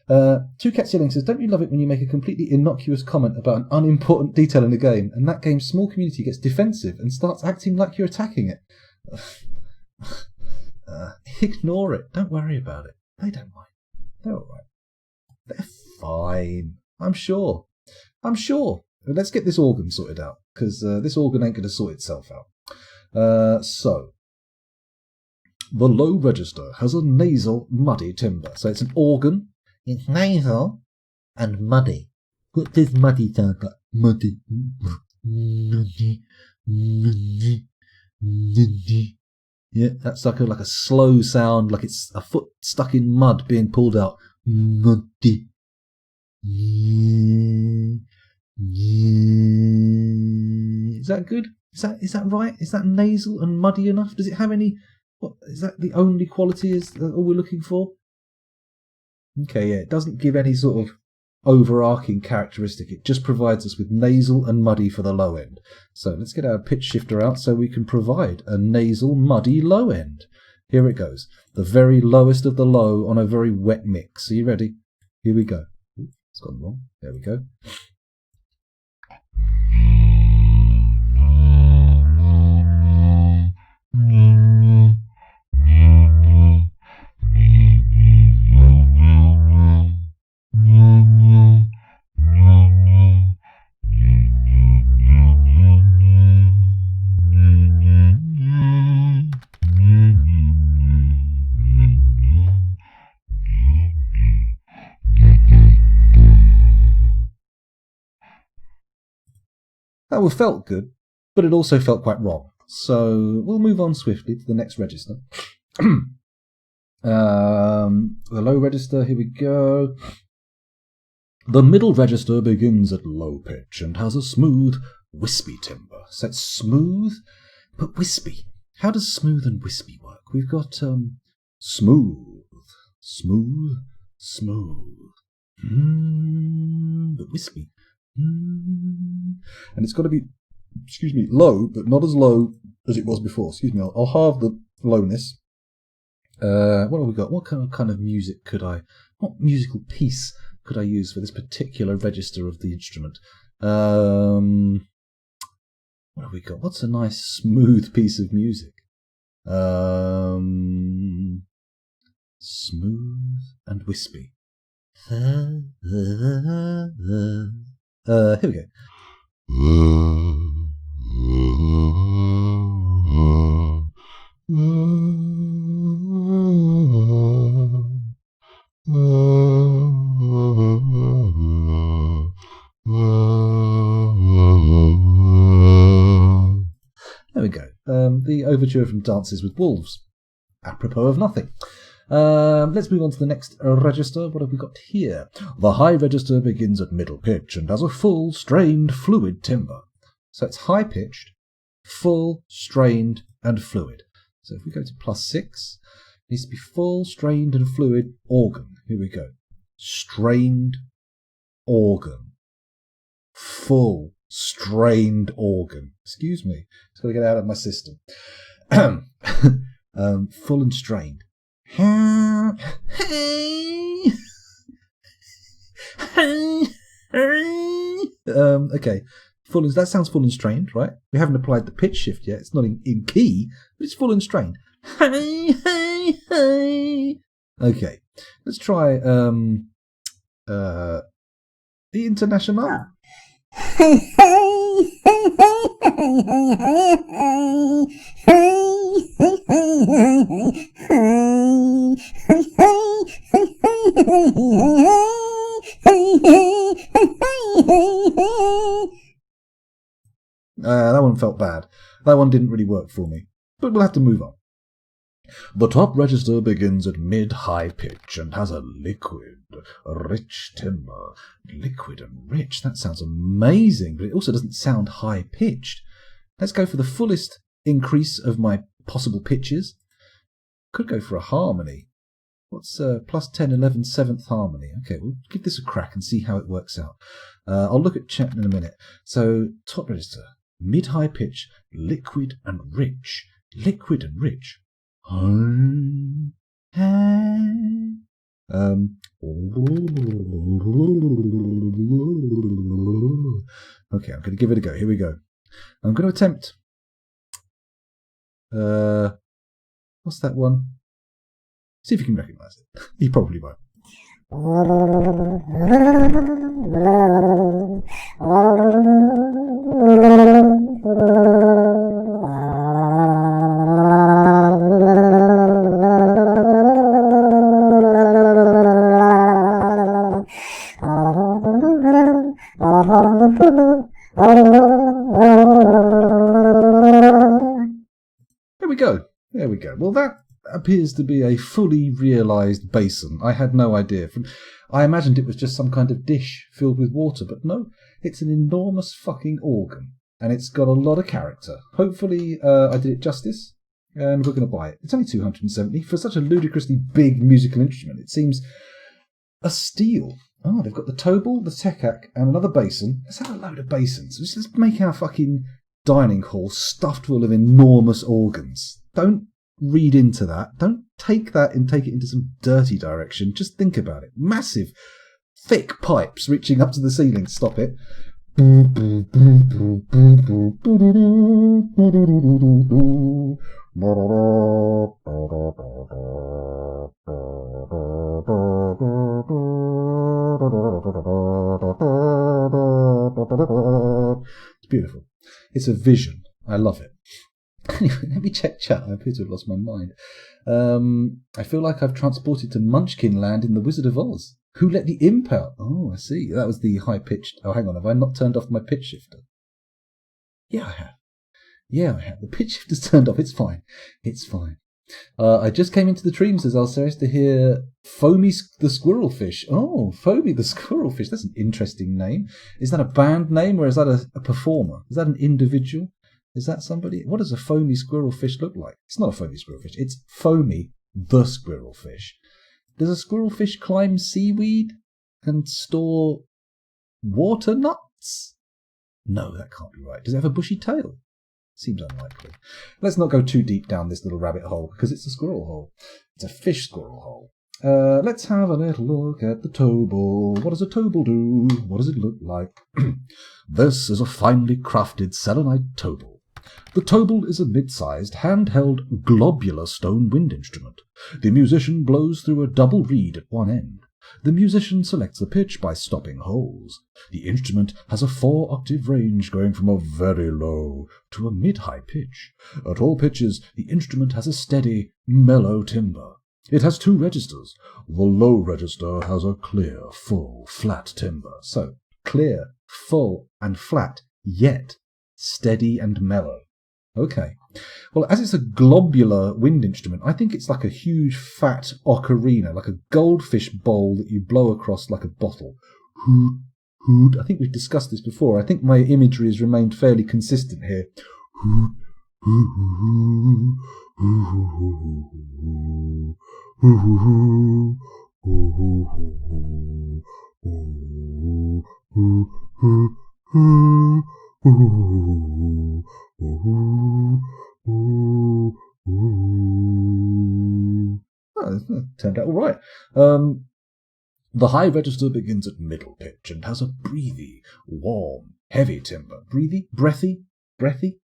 Two Cats Yelling says, don't you love it when you make a completely innocuous comment about an unimportant detail in a game and that game's small community gets defensive and starts acting like you're attacking it? Ignore it. Don't worry about it. They don't mind. They're all right. They're fine. I'm sure. Let's get this organ sorted out, because this organ ain't going to sort itself out. So, the low register has a nasal, muddy timbre. So it's an organ. It's nasal and muddy. What does muddy sound like? muddy. Yeah, that's like a slow sound, like it's a foot stuck in mud being pulled out. Muddy. Is that good? Is that right? Is that nasal and muddy enough? Does it have any? What is that? The only quality is that all we're looking for? Okay, yeah, it doesn't give any sort of overarching characteristic. It just provides us with nasal and muddy for the low end. So let's get our pitch shifter out so we can provide a nasal, muddy low end. Here it goes. The very lowest of the low on a very wet mix. Are you ready? Here we go. Ooh, it's gone wrong. There we go. That one felt good, but it also felt quite wrong. So we'll move on swiftly to the next register. The low register, here we go. The middle register begins at low pitch and has a smooth, wispy timbre. So it's smooth, but wispy. How does smooth and wispy work? We've got smooth, smooth, smooth, but wispy. And it's got to be, low, but not as low as it was before. I'll halve the lowness. What have we got? What kind of music what musical piece could I use for this particular register of the instrument? What have we got? What's a nice smooth piece of music? Smooth and wispy. Here we go. There we go. The overture from Dances with Wolves. Apropos of nothing. Let's move on to the next register. What have we got here? The high register begins at middle pitch and has a full, strained, fluid timbre. So it's high-pitched, full, strained, and fluid. So if we go to +6, it needs to be full, strained, and fluid organ. Here we go. Strained organ. Full, strained organ. Excuse me. It's got to get out of my system. Full and strained. Okay. That sounds full and strained, right? We haven't applied the pitch shift yet. It's not in key, but it's full and strained. Okay. Let's try the International. That one felt bad. That one didn't really work for me. But we'll have to move on. The top register begins at mid-high pitch and has a liquid, rich timbre. Liquid and rich, that sounds amazing, but it also doesn't sound high-pitched. Let's go for the fullest increase of my possible pitches. Could go for a harmony. What's +10, 11, 7th harmony? Okay, we'll give this a crack and see how it works out. I'll look at chat in a minute. So, top register, mid-high pitch, liquid and rich. Liquid and rich. Okay, I'm going to give it a go. Here we go. I'm going to attempt. What's that one? See if you can recognise it. You probably won't. There we go. There we go. Well, that appears to be a fully realised basin. I had no idea. I imagined it was just some kind of dish filled with water, but no, it's an enormous fucking organ, and it's got a lot of character. Hopefully, I did it justice, and we're going to buy it. It's only 270 for such a ludicrously big musical instrument. It seems a steal. Oh, they've got the tobal, the tekak, and another basin. Let's have a load of basins. Let's make our fucking dining hall stuffed full of enormous organs. Don't read into that. Don't take that and take it into some dirty direction. Just think about it. Massive, thick pipes reaching up to the ceiling. Stop it. It's beautiful. It's a vision. I love it. Anyway, let me check chat. I appear to have lost my mind. I feel like I've transported to Munchkin Land in The Wizard of Oz. Who let the imp out? Oh, I see. That was the high-pitched... Oh, hang on. Have I not turned off my pitch shifter? Yeah, I have. The pitch shifter's turned off. It's fine. I just came into the stream, says Alceres, to hear Foamy the Squirrelfish. Oh, Foamy the Squirrelfish. That's an interesting name. Is that a band name or is that a performer? Is that an individual? Is that somebody? What does a foamy squirrelfish look like? It's not a foamy squirrelfish. It's Foamy the Squirrelfish. Does a squirrelfish climb seaweed and store water nuts? No, that can't be right. Does it have a bushy tail? Seems unlikely. Let's not go too deep down this little rabbit hole because it's a squirrel hole. It's a fish squirrel hole. Let's have a little look at the tobal. What does a tobal do? What does it look like? This is a finely crafted selenite tobal. The tobal is a mid-sized, handheld, globular stone wind instrument. The musician blows through a double reed at one end. The musician selects the pitch by stopping holes. The instrument has a 4-octave range going from a very low to a mid-high pitch. At all pitches, the instrument has a steady, mellow timbre. It has 2 registers. The low register has a clear, full, flat timbre. So, clear, full, and flat, yet steady and mellow. Okay. Well, as it's a globular wind instrument, I think it's like a huge, fat ocarina, like a goldfish bowl that you blow across like a bottle. Hoot, hoot. I think we've discussed this before. I think my imagery has remained fairly consistent here. Hoot, hoot, hoot, that turned out all right. The high register begins at middle pitch and has a breathy, warm, heavy timbre. Breathy? Breathy? Breathy?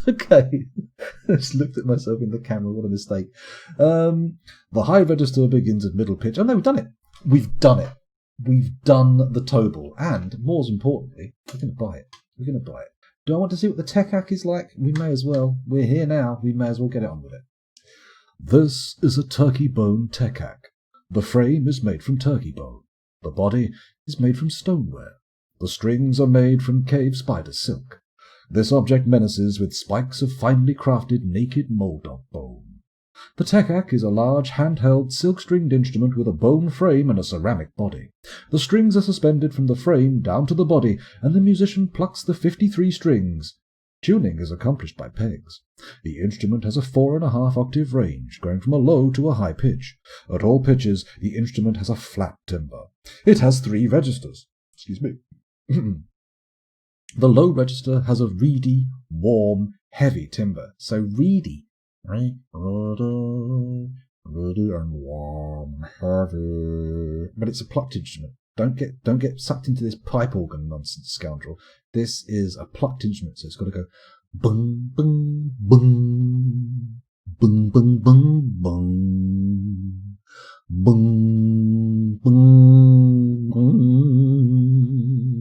Okay, I just looked at myself in the camera. What a mistake. The high register begins at middle pitch. Oh no, we've done it. We've done it. We've done the tobal, and more importantly, we're going to buy it. We're going to buy it. Do I want to see what the tekak is like? We may as well. We're here now. We may as well get it on with it. This is a turkey bone tekak. The frame is made from turkey bone. The body is made from stoneware. The strings are made from cave spider silk. This object menaces with spikes of finely crafted naked moldog bone. The tekak is a large handheld silk-stringed instrument with a bone frame and a ceramic body. The strings are suspended from the frame down to the body, and the musician plucks the 53 strings. Tuning is accomplished by pegs. The instrument has a 4.5-octave range, going from a low to a high pitch. At all pitches, the instrument has a flat timbre. It has 3 registers. Excuse me. The low register has a reedy, warm, heavy timbre. So reedy. Reedy and warm, heavy. But it's a plucked instrument. Don't get sucked into this pipe organ nonsense, scoundrel. This is a plucked instrument, so it's got to go bung bung bung bung bung bung bung bung bung bung.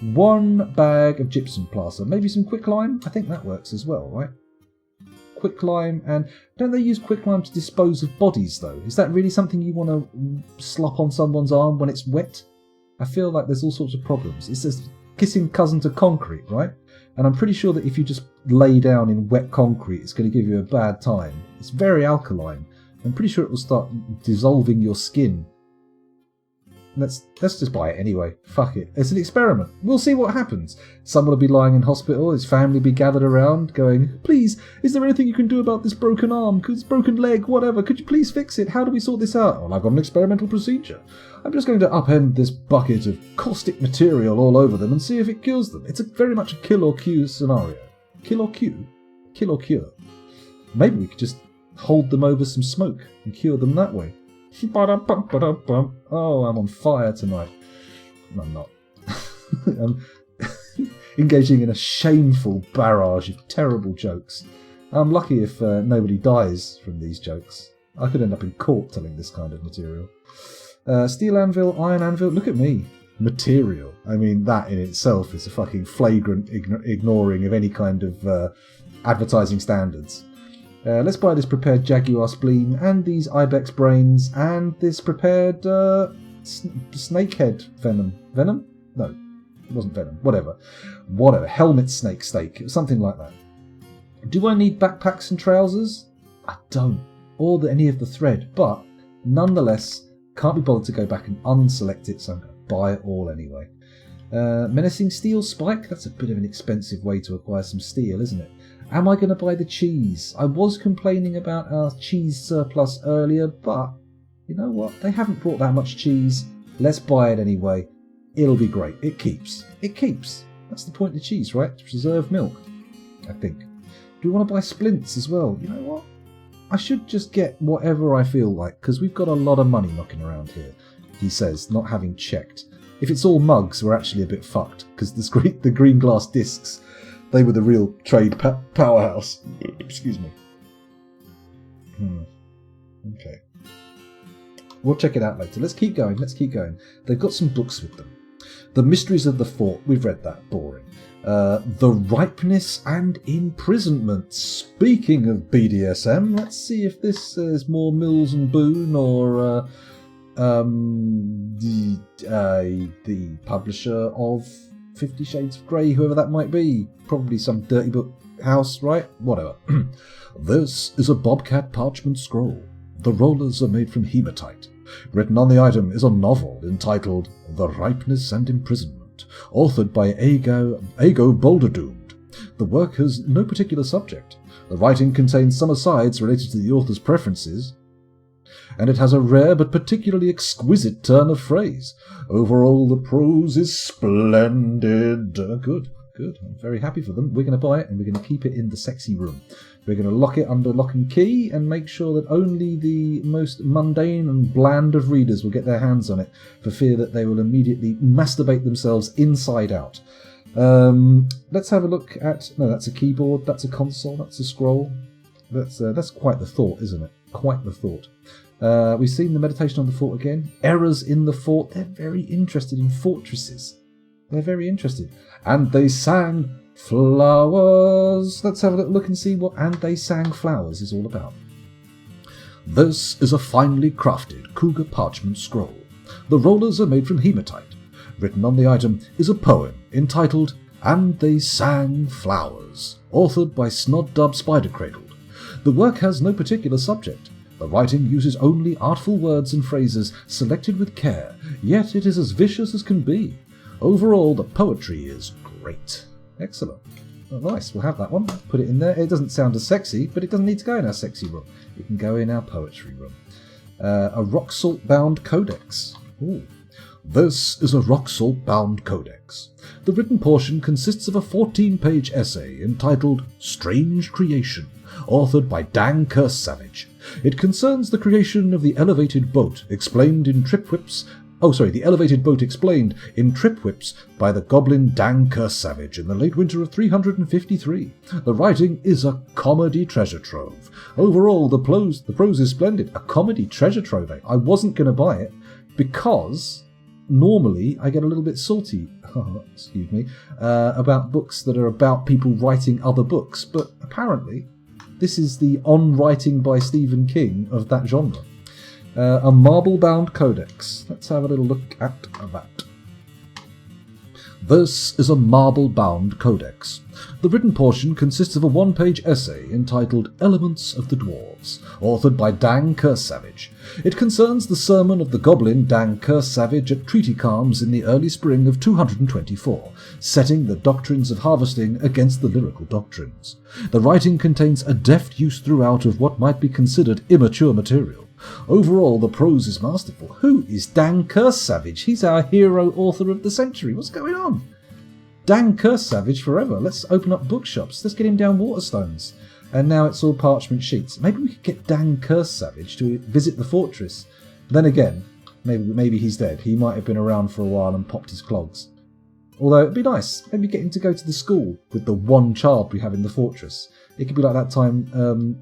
1 bag of gypsum plaster. Maybe some quicklime? I think that works as well, right? Quicklime, and don't they use quicklime to dispose of bodies, though? Is that really something you want to slop on someone's arm when it's wet? I feel like there's all sorts of problems. It's just kissing cousin to concrete, right? And I'm pretty sure that if you just lay down in wet concrete, it's going to give you a bad time. It's very alkaline. I'm pretty sure it will start dissolving your skin. Let's just buy it anyway. Fuck it. It's an experiment. We'll see what happens. Someone will be lying in hospital, his family will be gathered around going, please, is there anything you can do about this broken arm, broken leg, whatever? Could you please fix it? How do we sort this out? Well, I've got an experimental procedure. I'm just going to upend this bucket of caustic material all over them and see if it kills them. It's very much a kill or cure scenario. Kill or cure? Kill or cure. Maybe we could just hold them over some smoke and cure them that way. Oh, I'm on fire tonight. No, I'm not. I'm engaging in a shameful barrage of terrible jokes. I'm lucky if nobody dies from these jokes. I could end up in court telling this kind of material. Steel anvil, iron anvil, look at me. Material. I mean, that in itself is a fucking flagrant ignoring of any kind of advertising standards. Let's buy this prepared jaguar spleen, and these ibex brains, and this prepared snakehead venom. Venom? No, it wasn't venom. Whatever. Helmet snake steak. Something like that. Do I need backpacks and trousers? I don't. Or any of the thread. But, nonetheless, can't be bothered to go back and unselect it, so I'm going to buy it all anyway. Menacing steel spike? That's a bit of an expensive way to acquire some steel, isn't it? Am I going to buy the cheese? I was complaining about our cheese surplus earlier, but you know what? They haven't brought that much cheese. Let's buy it anyway. It'll be great. It keeps. It keeps. That's the point of cheese, right? To preserve milk, I think. Do we want to buy splints as well? You know what? I should just get whatever I feel like, because we've got a lot of money knocking around here, he says, not having checked. If it's all mugs, we're actually a bit fucked, because the green glass discs, they were the real trade powerhouse. Excuse me. Okay. We'll check it out later. Let's keep going. They've got some books with them. The Mysteries of the Fort. We've read that. Boring. The Ripeness and Imprisonment. Speaking of BDSM, let's see if this is more Mills and Boon or the publisher of 50 Shades of Grey, whoever that might be. Probably some dirty book house, right? Whatever. This is a bobcat parchment scroll. The rollers are made from hematite. Written on the item is a novel entitled The Ripeness and Imprisonment, authored by Ego Boulder-Doomed. The work has no particular subject. The writing contains some asides related to the author's preferences, and it has a rare but particularly exquisite turn of phrase. Overall, the prose is splendid. Good. I'm very happy for them. We're going to buy it, and we're going to keep it in the sexy room. We're going to lock it under lock and key and make sure that only the most mundane and bland of readers will get their hands on it, for fear that they will immediately masturbate themselves inside out. Let's have a look at... No, that's a keyboard, that's a console, that's a scroll. That's quite the thought, isn't it? Quite the thought. We've seen the Meditation on the Fort again. Errors in the Fort. They're very interested in fortresses. They're very interested. And they sang flowers. Let's have a look and see what And They Sang Flowers is all about. This is a finely crafted cougar parchment scroll. The rollers are made from hematite. Written on the item is a poem entitled And They Sang Flowers, authored by Snoddub Spidercradled. The work has no particular subject. The writing uses only artful words and phrases selected with care, yet it is as vicious as can be. Overall, the poetry is great. Excellent. Oh, nice, we'll have that one. Put it in there. It doesn't sound as sexy, but it doesn't need to go in our sexy room. It can go in our poetry room. A rock salt bound codex. Ooh. This is a rock salt bound codex. The written portion consists of a 14-page essay entitled Strange Creation, authored by Dan Curse Savage. It concerns the creation of the elevated boat explained in Tripwhips. The elevated boat explained in Tripwhips by the goblin Dan Curse Savage in the late winter of 353. The writing is a comedy treasure trove. Overall, the prose is splendid. A comedy treasure trove. I wasn't going to buy it because normally I get a little bit salty, excuse me, about books that are about people writing other books, but apparently this is the on-writing by Stephen King of that genre. A marble-bound codex. Let's have a little look at that. This is a marble-bound codex. The written portion consists of a one-page essay entitled Elements of the Dwarves, authored by Dang Kersavage. It concerns the sermon of the goblin Dang Kersavage at Treaty Calms in the early spring of 224, setting the doctrines of harvesting against the lyrical doctrines. The writing contains a deft use throughout of what might be considered immature material. Overall, the prose is masterful. Who is Dang Kersavage? He's our hero author of the century. What's going on? Dang Kersavage forever. Let's open up bookshops. Let's get him down Waterstones. And now it's all parchment sheets. Maybe we could get Dang Kersavage to visit the fortress. Then again, maybe he's dead. He might have been around for a while and popped his clogs. Although it'd be nice. Maybe get him to go to the school with the one child we have in the fortress. It could be like that time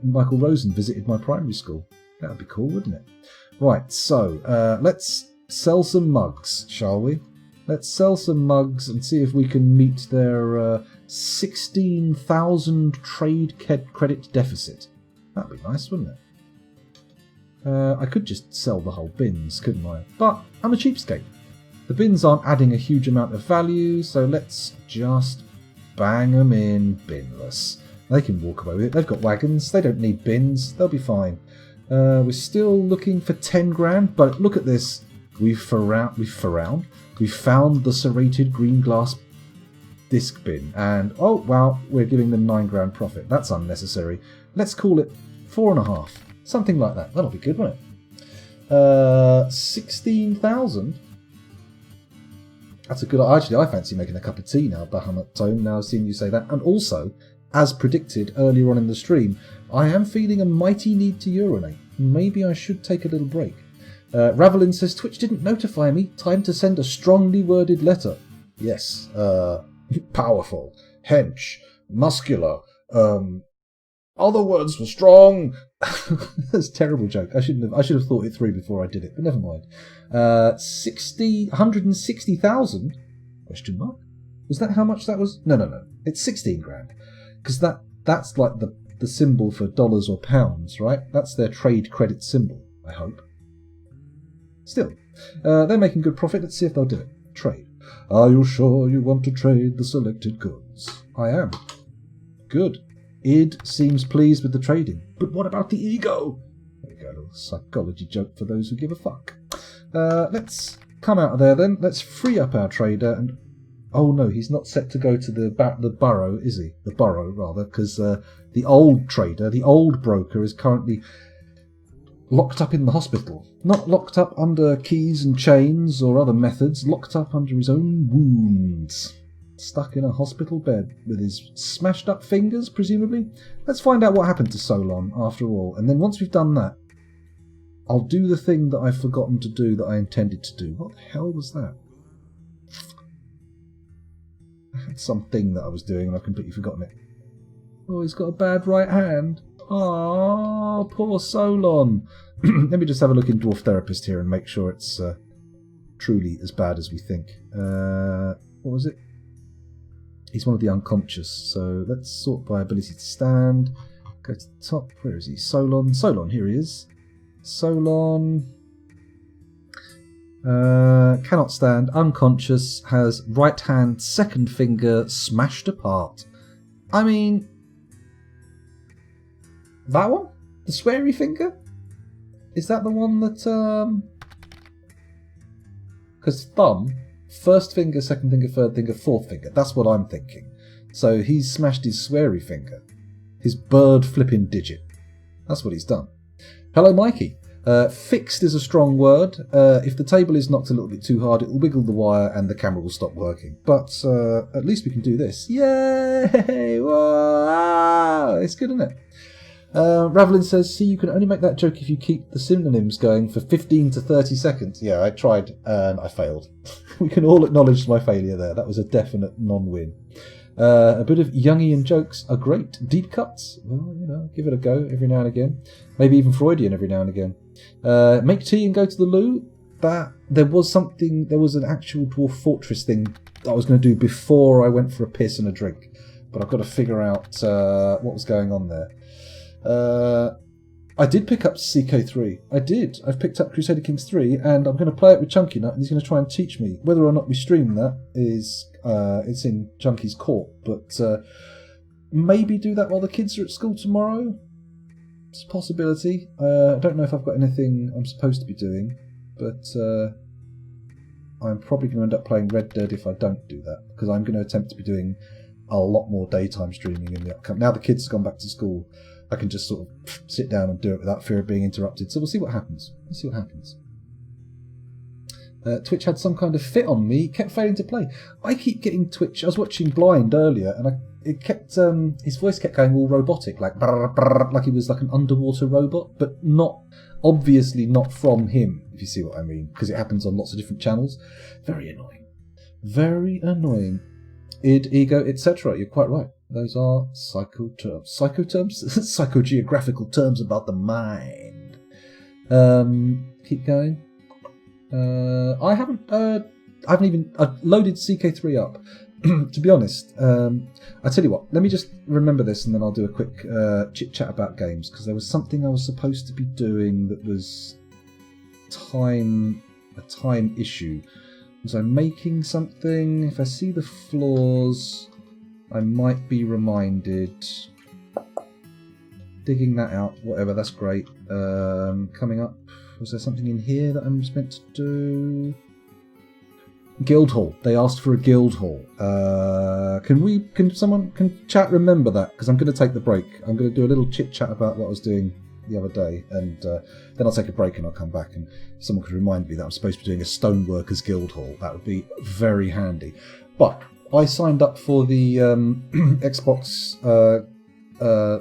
Michael Rosen visited my primary school. That would be cool, wouldn't it? Right, so let's sell some mugs, shall we? Let's sell some mugs and see if we can meet their 16,000 trade credit deficit. That'd be nice, wouldn't it? I could just sell the whole bins, couldn't I? But I'm a cheapskate. The bins aren't adding a huge amount of value, so let's just bang them in binless. They can walk away with it. They've got wagons. They don't need bins. They'll be fine. We're still looking for 10 grand, but look at this. We've found the serrated green glass disc bin, and oh wow, we're giving them 9 grand profit. That's unnecessary. Let's call it 4.5, something like that. That'll be good, won't it? 16,000. That's a good. Actually, I fancy making a cup of tea now, Bahamut Tone. Now, seeing you say that, and also, as predicted earlier on in the stream, I am feeling a mighty need to urinate. Maybe I should take a little break. Ravelin says, Twitch didn't notify me. Time to send a strongly worded letter. Yes. Powerful. Hench. Muscular. Other words were strong. That's a terrible joke. I should have thought it through before I did it, but never mind. 160,000? Question mark? Was that how much that was? No. It's 16 grand. Because that's like the symbol for dollars or pounds, right? That's their trade credit symbol, I hope. Still, they're making good profit. Let's see if they'll do it. Trade. Are you sure you want to trade the selected goods? I am. Good. Id seems pleased with the trading. But what about the ego? There we go, a little psychology joke for those who give a fuck. Let's come out of there then. Let's free up our trader and... Oh no, he's not set to go to the burrow, is he? The burrow, rather, because the old trader, the old broker, is currently locked up in the hospital. Not locked up under keys and chains or other methods, locked up under his own wounds. Stuck in a hospital bed with his smashed up fingers, presumably. Let's find out what happened to Solon, after all. And then once we've done that, I'll do the thing that I've forgotten to do that I intended to do. What the hell was that? I had something that I was doing and I've completely forgotten it. Oh, he's got a bad right hand. Oh, poor Solon. Let me just have a look in Dwarf Therapist here and make sure it's truly as bad as we think. What was it? He's one of the unconscious, so let's sort by ability to stand. Go to the top. Where is he? Solon. Solon, here he is. Solon. Cannot stand, unconscious, has right hand, second finger smashed apart. I mean, that one? The sweary finger? Is that the one that, because thumb, first finger, second finger, third finger, fourth finger, that's what I'm thinking. So he's smashed his sweary finger. His bird flipping digit. That's what he's done. Hello, Mikey. Fixed is a strong word. If the table is knocked a little bit too hard, it will wiggle the wire and the camera will stop working. But at least we can do this. Yay! Wow! It's good, isn't it? Ravelin says, see, you can only make that joke if you keep the synonyms going for 15 to 30 seconds. Yeah, I tried and I failed. We can all acknowledge my failure there. That was a definite non-win. A bit of Jungian jokes are great. Deep cuts, well, you know, give it a go every now and again. Maybe even Freudian every now and again. Make tea and go to the loo. that. There was an actual Dwarf Fortress thing that I was going to do before I went for a piss and a drink. But I've got to figure out what was going on there. I did pick up CK3. I did. I've picked up Crusader Kings 3, and I'm going to play it with Chunky Nut, and he's going to try and teach me. Whether or not we stream that is it's in Chunky's court, but maybe do that while the kids are at school tomorrow. It's a possibility. I don't know if I've got anything I'm supposed to be doing, but I'm probably going to end up playing Red Dead if I don't do that, because I'm going to attempt to be doing a lot more daytime streaming in the upcoming. Now the kids have gone back to school, I can just sort of sit down and do it without fear of being interrupted. So we'll see what happens. Twitch had some kind of fit on me. It kept failing to play. I keep getting Twitch. I was watching Blind earlier, and it kept his voice kept going all robotic, like brr, brr, like he was like an underwater robot, but obviously not from him. If you see what I mean, because it happens on lots of different channels. Very annoying. Very annoying. Id, ego, etc. You're quite right. Those are psychoterms. Psychoterms? Psychogeographical terms about the mind. Keep going. I've loaded CK3 up. To be honest, I tell you what, let me just remember this and then I'll do a quick chit-chat about games, because there was something I was supposed to be doing that was a time issue. Was I making something? If I see the flaws, I might be reminded. Digging that out, whatever, that's great. Coming up, was there something in here that I'm meant to do? Guildhall. They asked for a Guildhall. Can chat remember that? Because I'm going to take the break. I'm going to do a little chit chat about what I was doing the other day, and then I'll take a break and I'll come back, and if someone could remind me that I'm supposed to be doing a Stoneworkers Guildhall, that would be very handy. But I signed up for the Xbox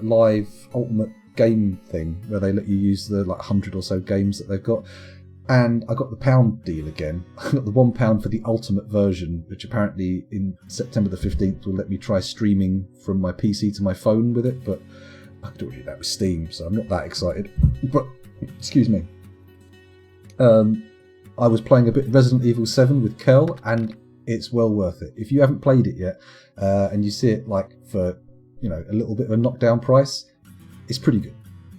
Live Ultimate Game thing, where they let you use the 100 or so games that they've got, and I got the pound deal again. I got the £1 for the Ultimate version, which apparently in September the 15th will let me try streaming from my PC to my phone with it, but I could already do that with Steam, so I'm not that excited. But, excuse me. I was playing a bit Resident Evil 7 with Kel, and it's well worth it. If you haven't played it yet, and you see it for a little bit of a knockdown price, it's pretty good.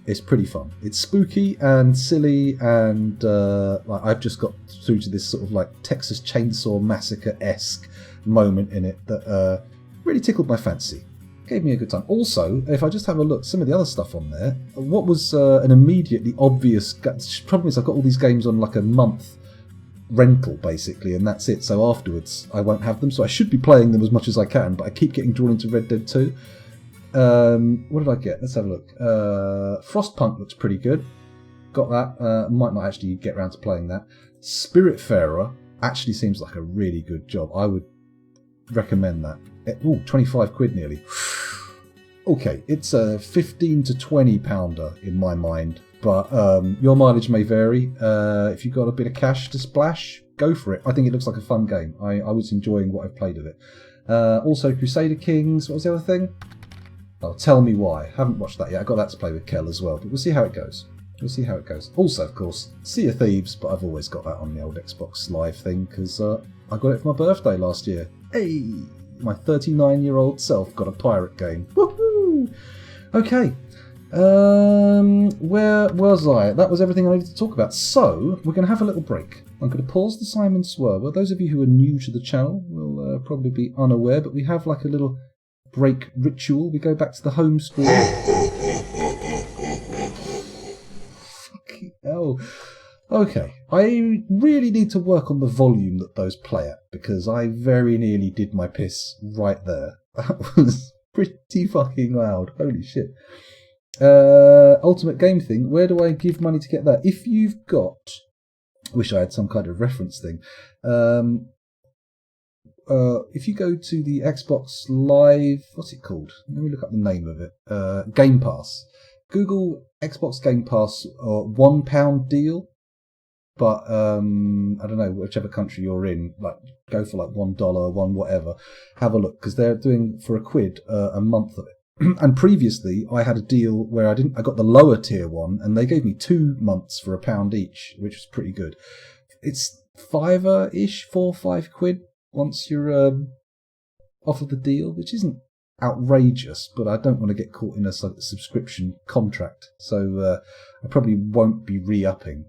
It's pretty fun. It's spooky and silly, and I've just got through to this sort of Texas Chainsaw Massacre-esque moment in it that really tickled my fancy. Gave me a good time. Also, if I just have a look, some of the other stuff on there, what was an immediately obvious problem is I've got all these games on a month rental, basically, and that's it. So afterwards, I won't have them. So I should be playing them as much as I can, but I keep getting drawn into Red Dead 2. What did I get? Let's have a look. Frostpunk looks pretty good. Got that. Might not actually get around to playing that. Spiritfarer actually seems like a really good job. I would recommend that. 25 quid nearly. Okay, it's a 15 to 20 pounder in my mind, but your mileage may vary. If you've got a bit of cash to splash, go for it. I think it looks like a fun game. I was enjoying what I've played of it. Also, Crusader Kings. What was the other thing? Oh, Tell Me Why. Haven't watched that yet. I got that to play with Kel as well, but we'll see how it goes. Also, of course, Sea of Thieves, but I've always got that on the old Xbox Live thing because I got it for my birthday last year. Hey! My 39-year-old self got a pirate game. Woohoo! Okay. Where was I? That was everything I needed to talk about. So, we're going to have a little break. I'm going to pause the Simon Swerver. Those of you who are new to the channel will probably be unaware, but we have a little break ritual. We go back to the home screen. Fucking hell. Okay, I really need to work on the volume that those play at, because I very nearly did my piss right there. That was pretty fucking loud. Holy shit. Ultimate game thing, where do I give money to get that? If you've got... I wish I had some kind of reference thing. If you go to the Xbox Live... What's it called? Let me look up the name of it. Game Pass. Google Xbox Game Pass £1 deal. But I don't know, whichever country you're in, go for $1, one whatever. Have a look, because they're doing for £1 a month of it. And previously, I had a deal where I got the lower tier one, and they gave me 2 months for £1 each, which was pretty good. It's £5-ish, £4-5 once you're offered the deal, which isn't outrageous, but I don't want to get caught in a subscription contract, so I probably won't be re-upping.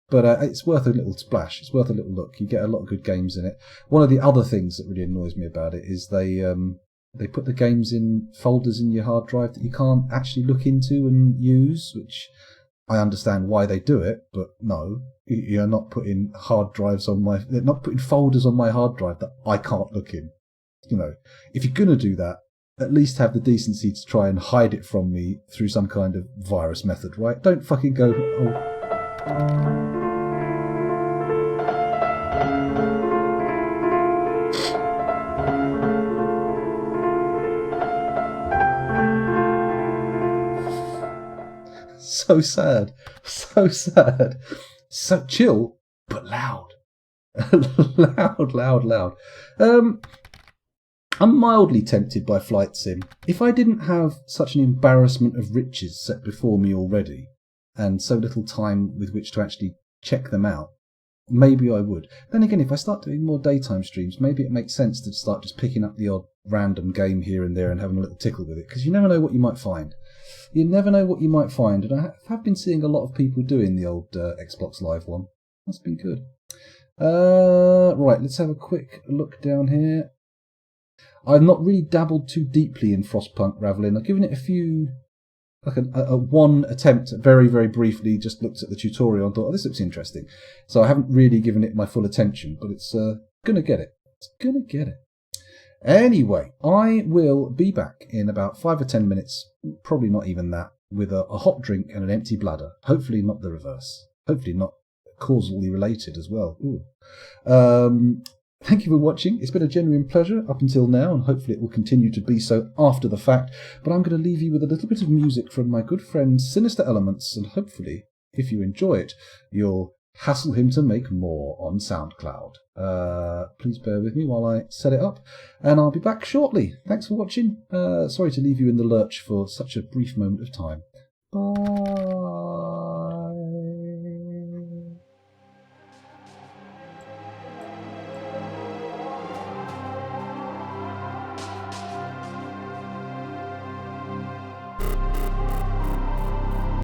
But it's worth a little splash. It's worth a little look. You get a lot of good games in it. One of the other things that really annoys me about it is they put the games in folders in your hard drive that you can't actually look into and use, which I understand why they do it, but no, you're not putting they're not putting folders on my hard drive that I can't look in. You know, if you're going to do that, at least have the decency to try and hide it from me through some kind of virus method, right? Don't fucking go, So sad. So sad. So chill, but loud. loud. I'm mildly tempted by Flight Sim. If I didn't have such an embarrassment of riches set before me already, and so little time with which to actually check them out, maybe I would. Then again, if I start doing more daytime streams, maybe it makes sense to start just picking up the odd random game here and there and having a little tickle with it, because you never know what you might find. You never know what you might find, and I have been seeing a lot of people doing the old Xbox Live one. That's been good. Right, let's have a quick look down here. I've not really dabbled too deeply in Frostpunk Ravelin. I've given it a few, like a one attempt, very, very briefly, just looked at the tutorial and thought, oh, this looks interesting. So I haven't really given it my full attention, but it's going to get it. It's going to get it. Anyway, I will be back in about 5 or 10 minutes, probably not even that, with a hot drink and an empty bladder. Hopefully not the reverse. Hopefully not causally related as well. Thank you for watching. It's been a genuine pleasure up until now, and hopefully it will continue to be so after the fact. But I'm going to leave you with a little bit of music from my good friend Sinister Elements, and hopefully, if you enjoy it, you'll hassle him to make more on SoundCloud. Please bear with me while I set it up, and I'll be back shortly. Thanks for watching. Sorry to leave you in the lurch for such a brief moment of time. Bye.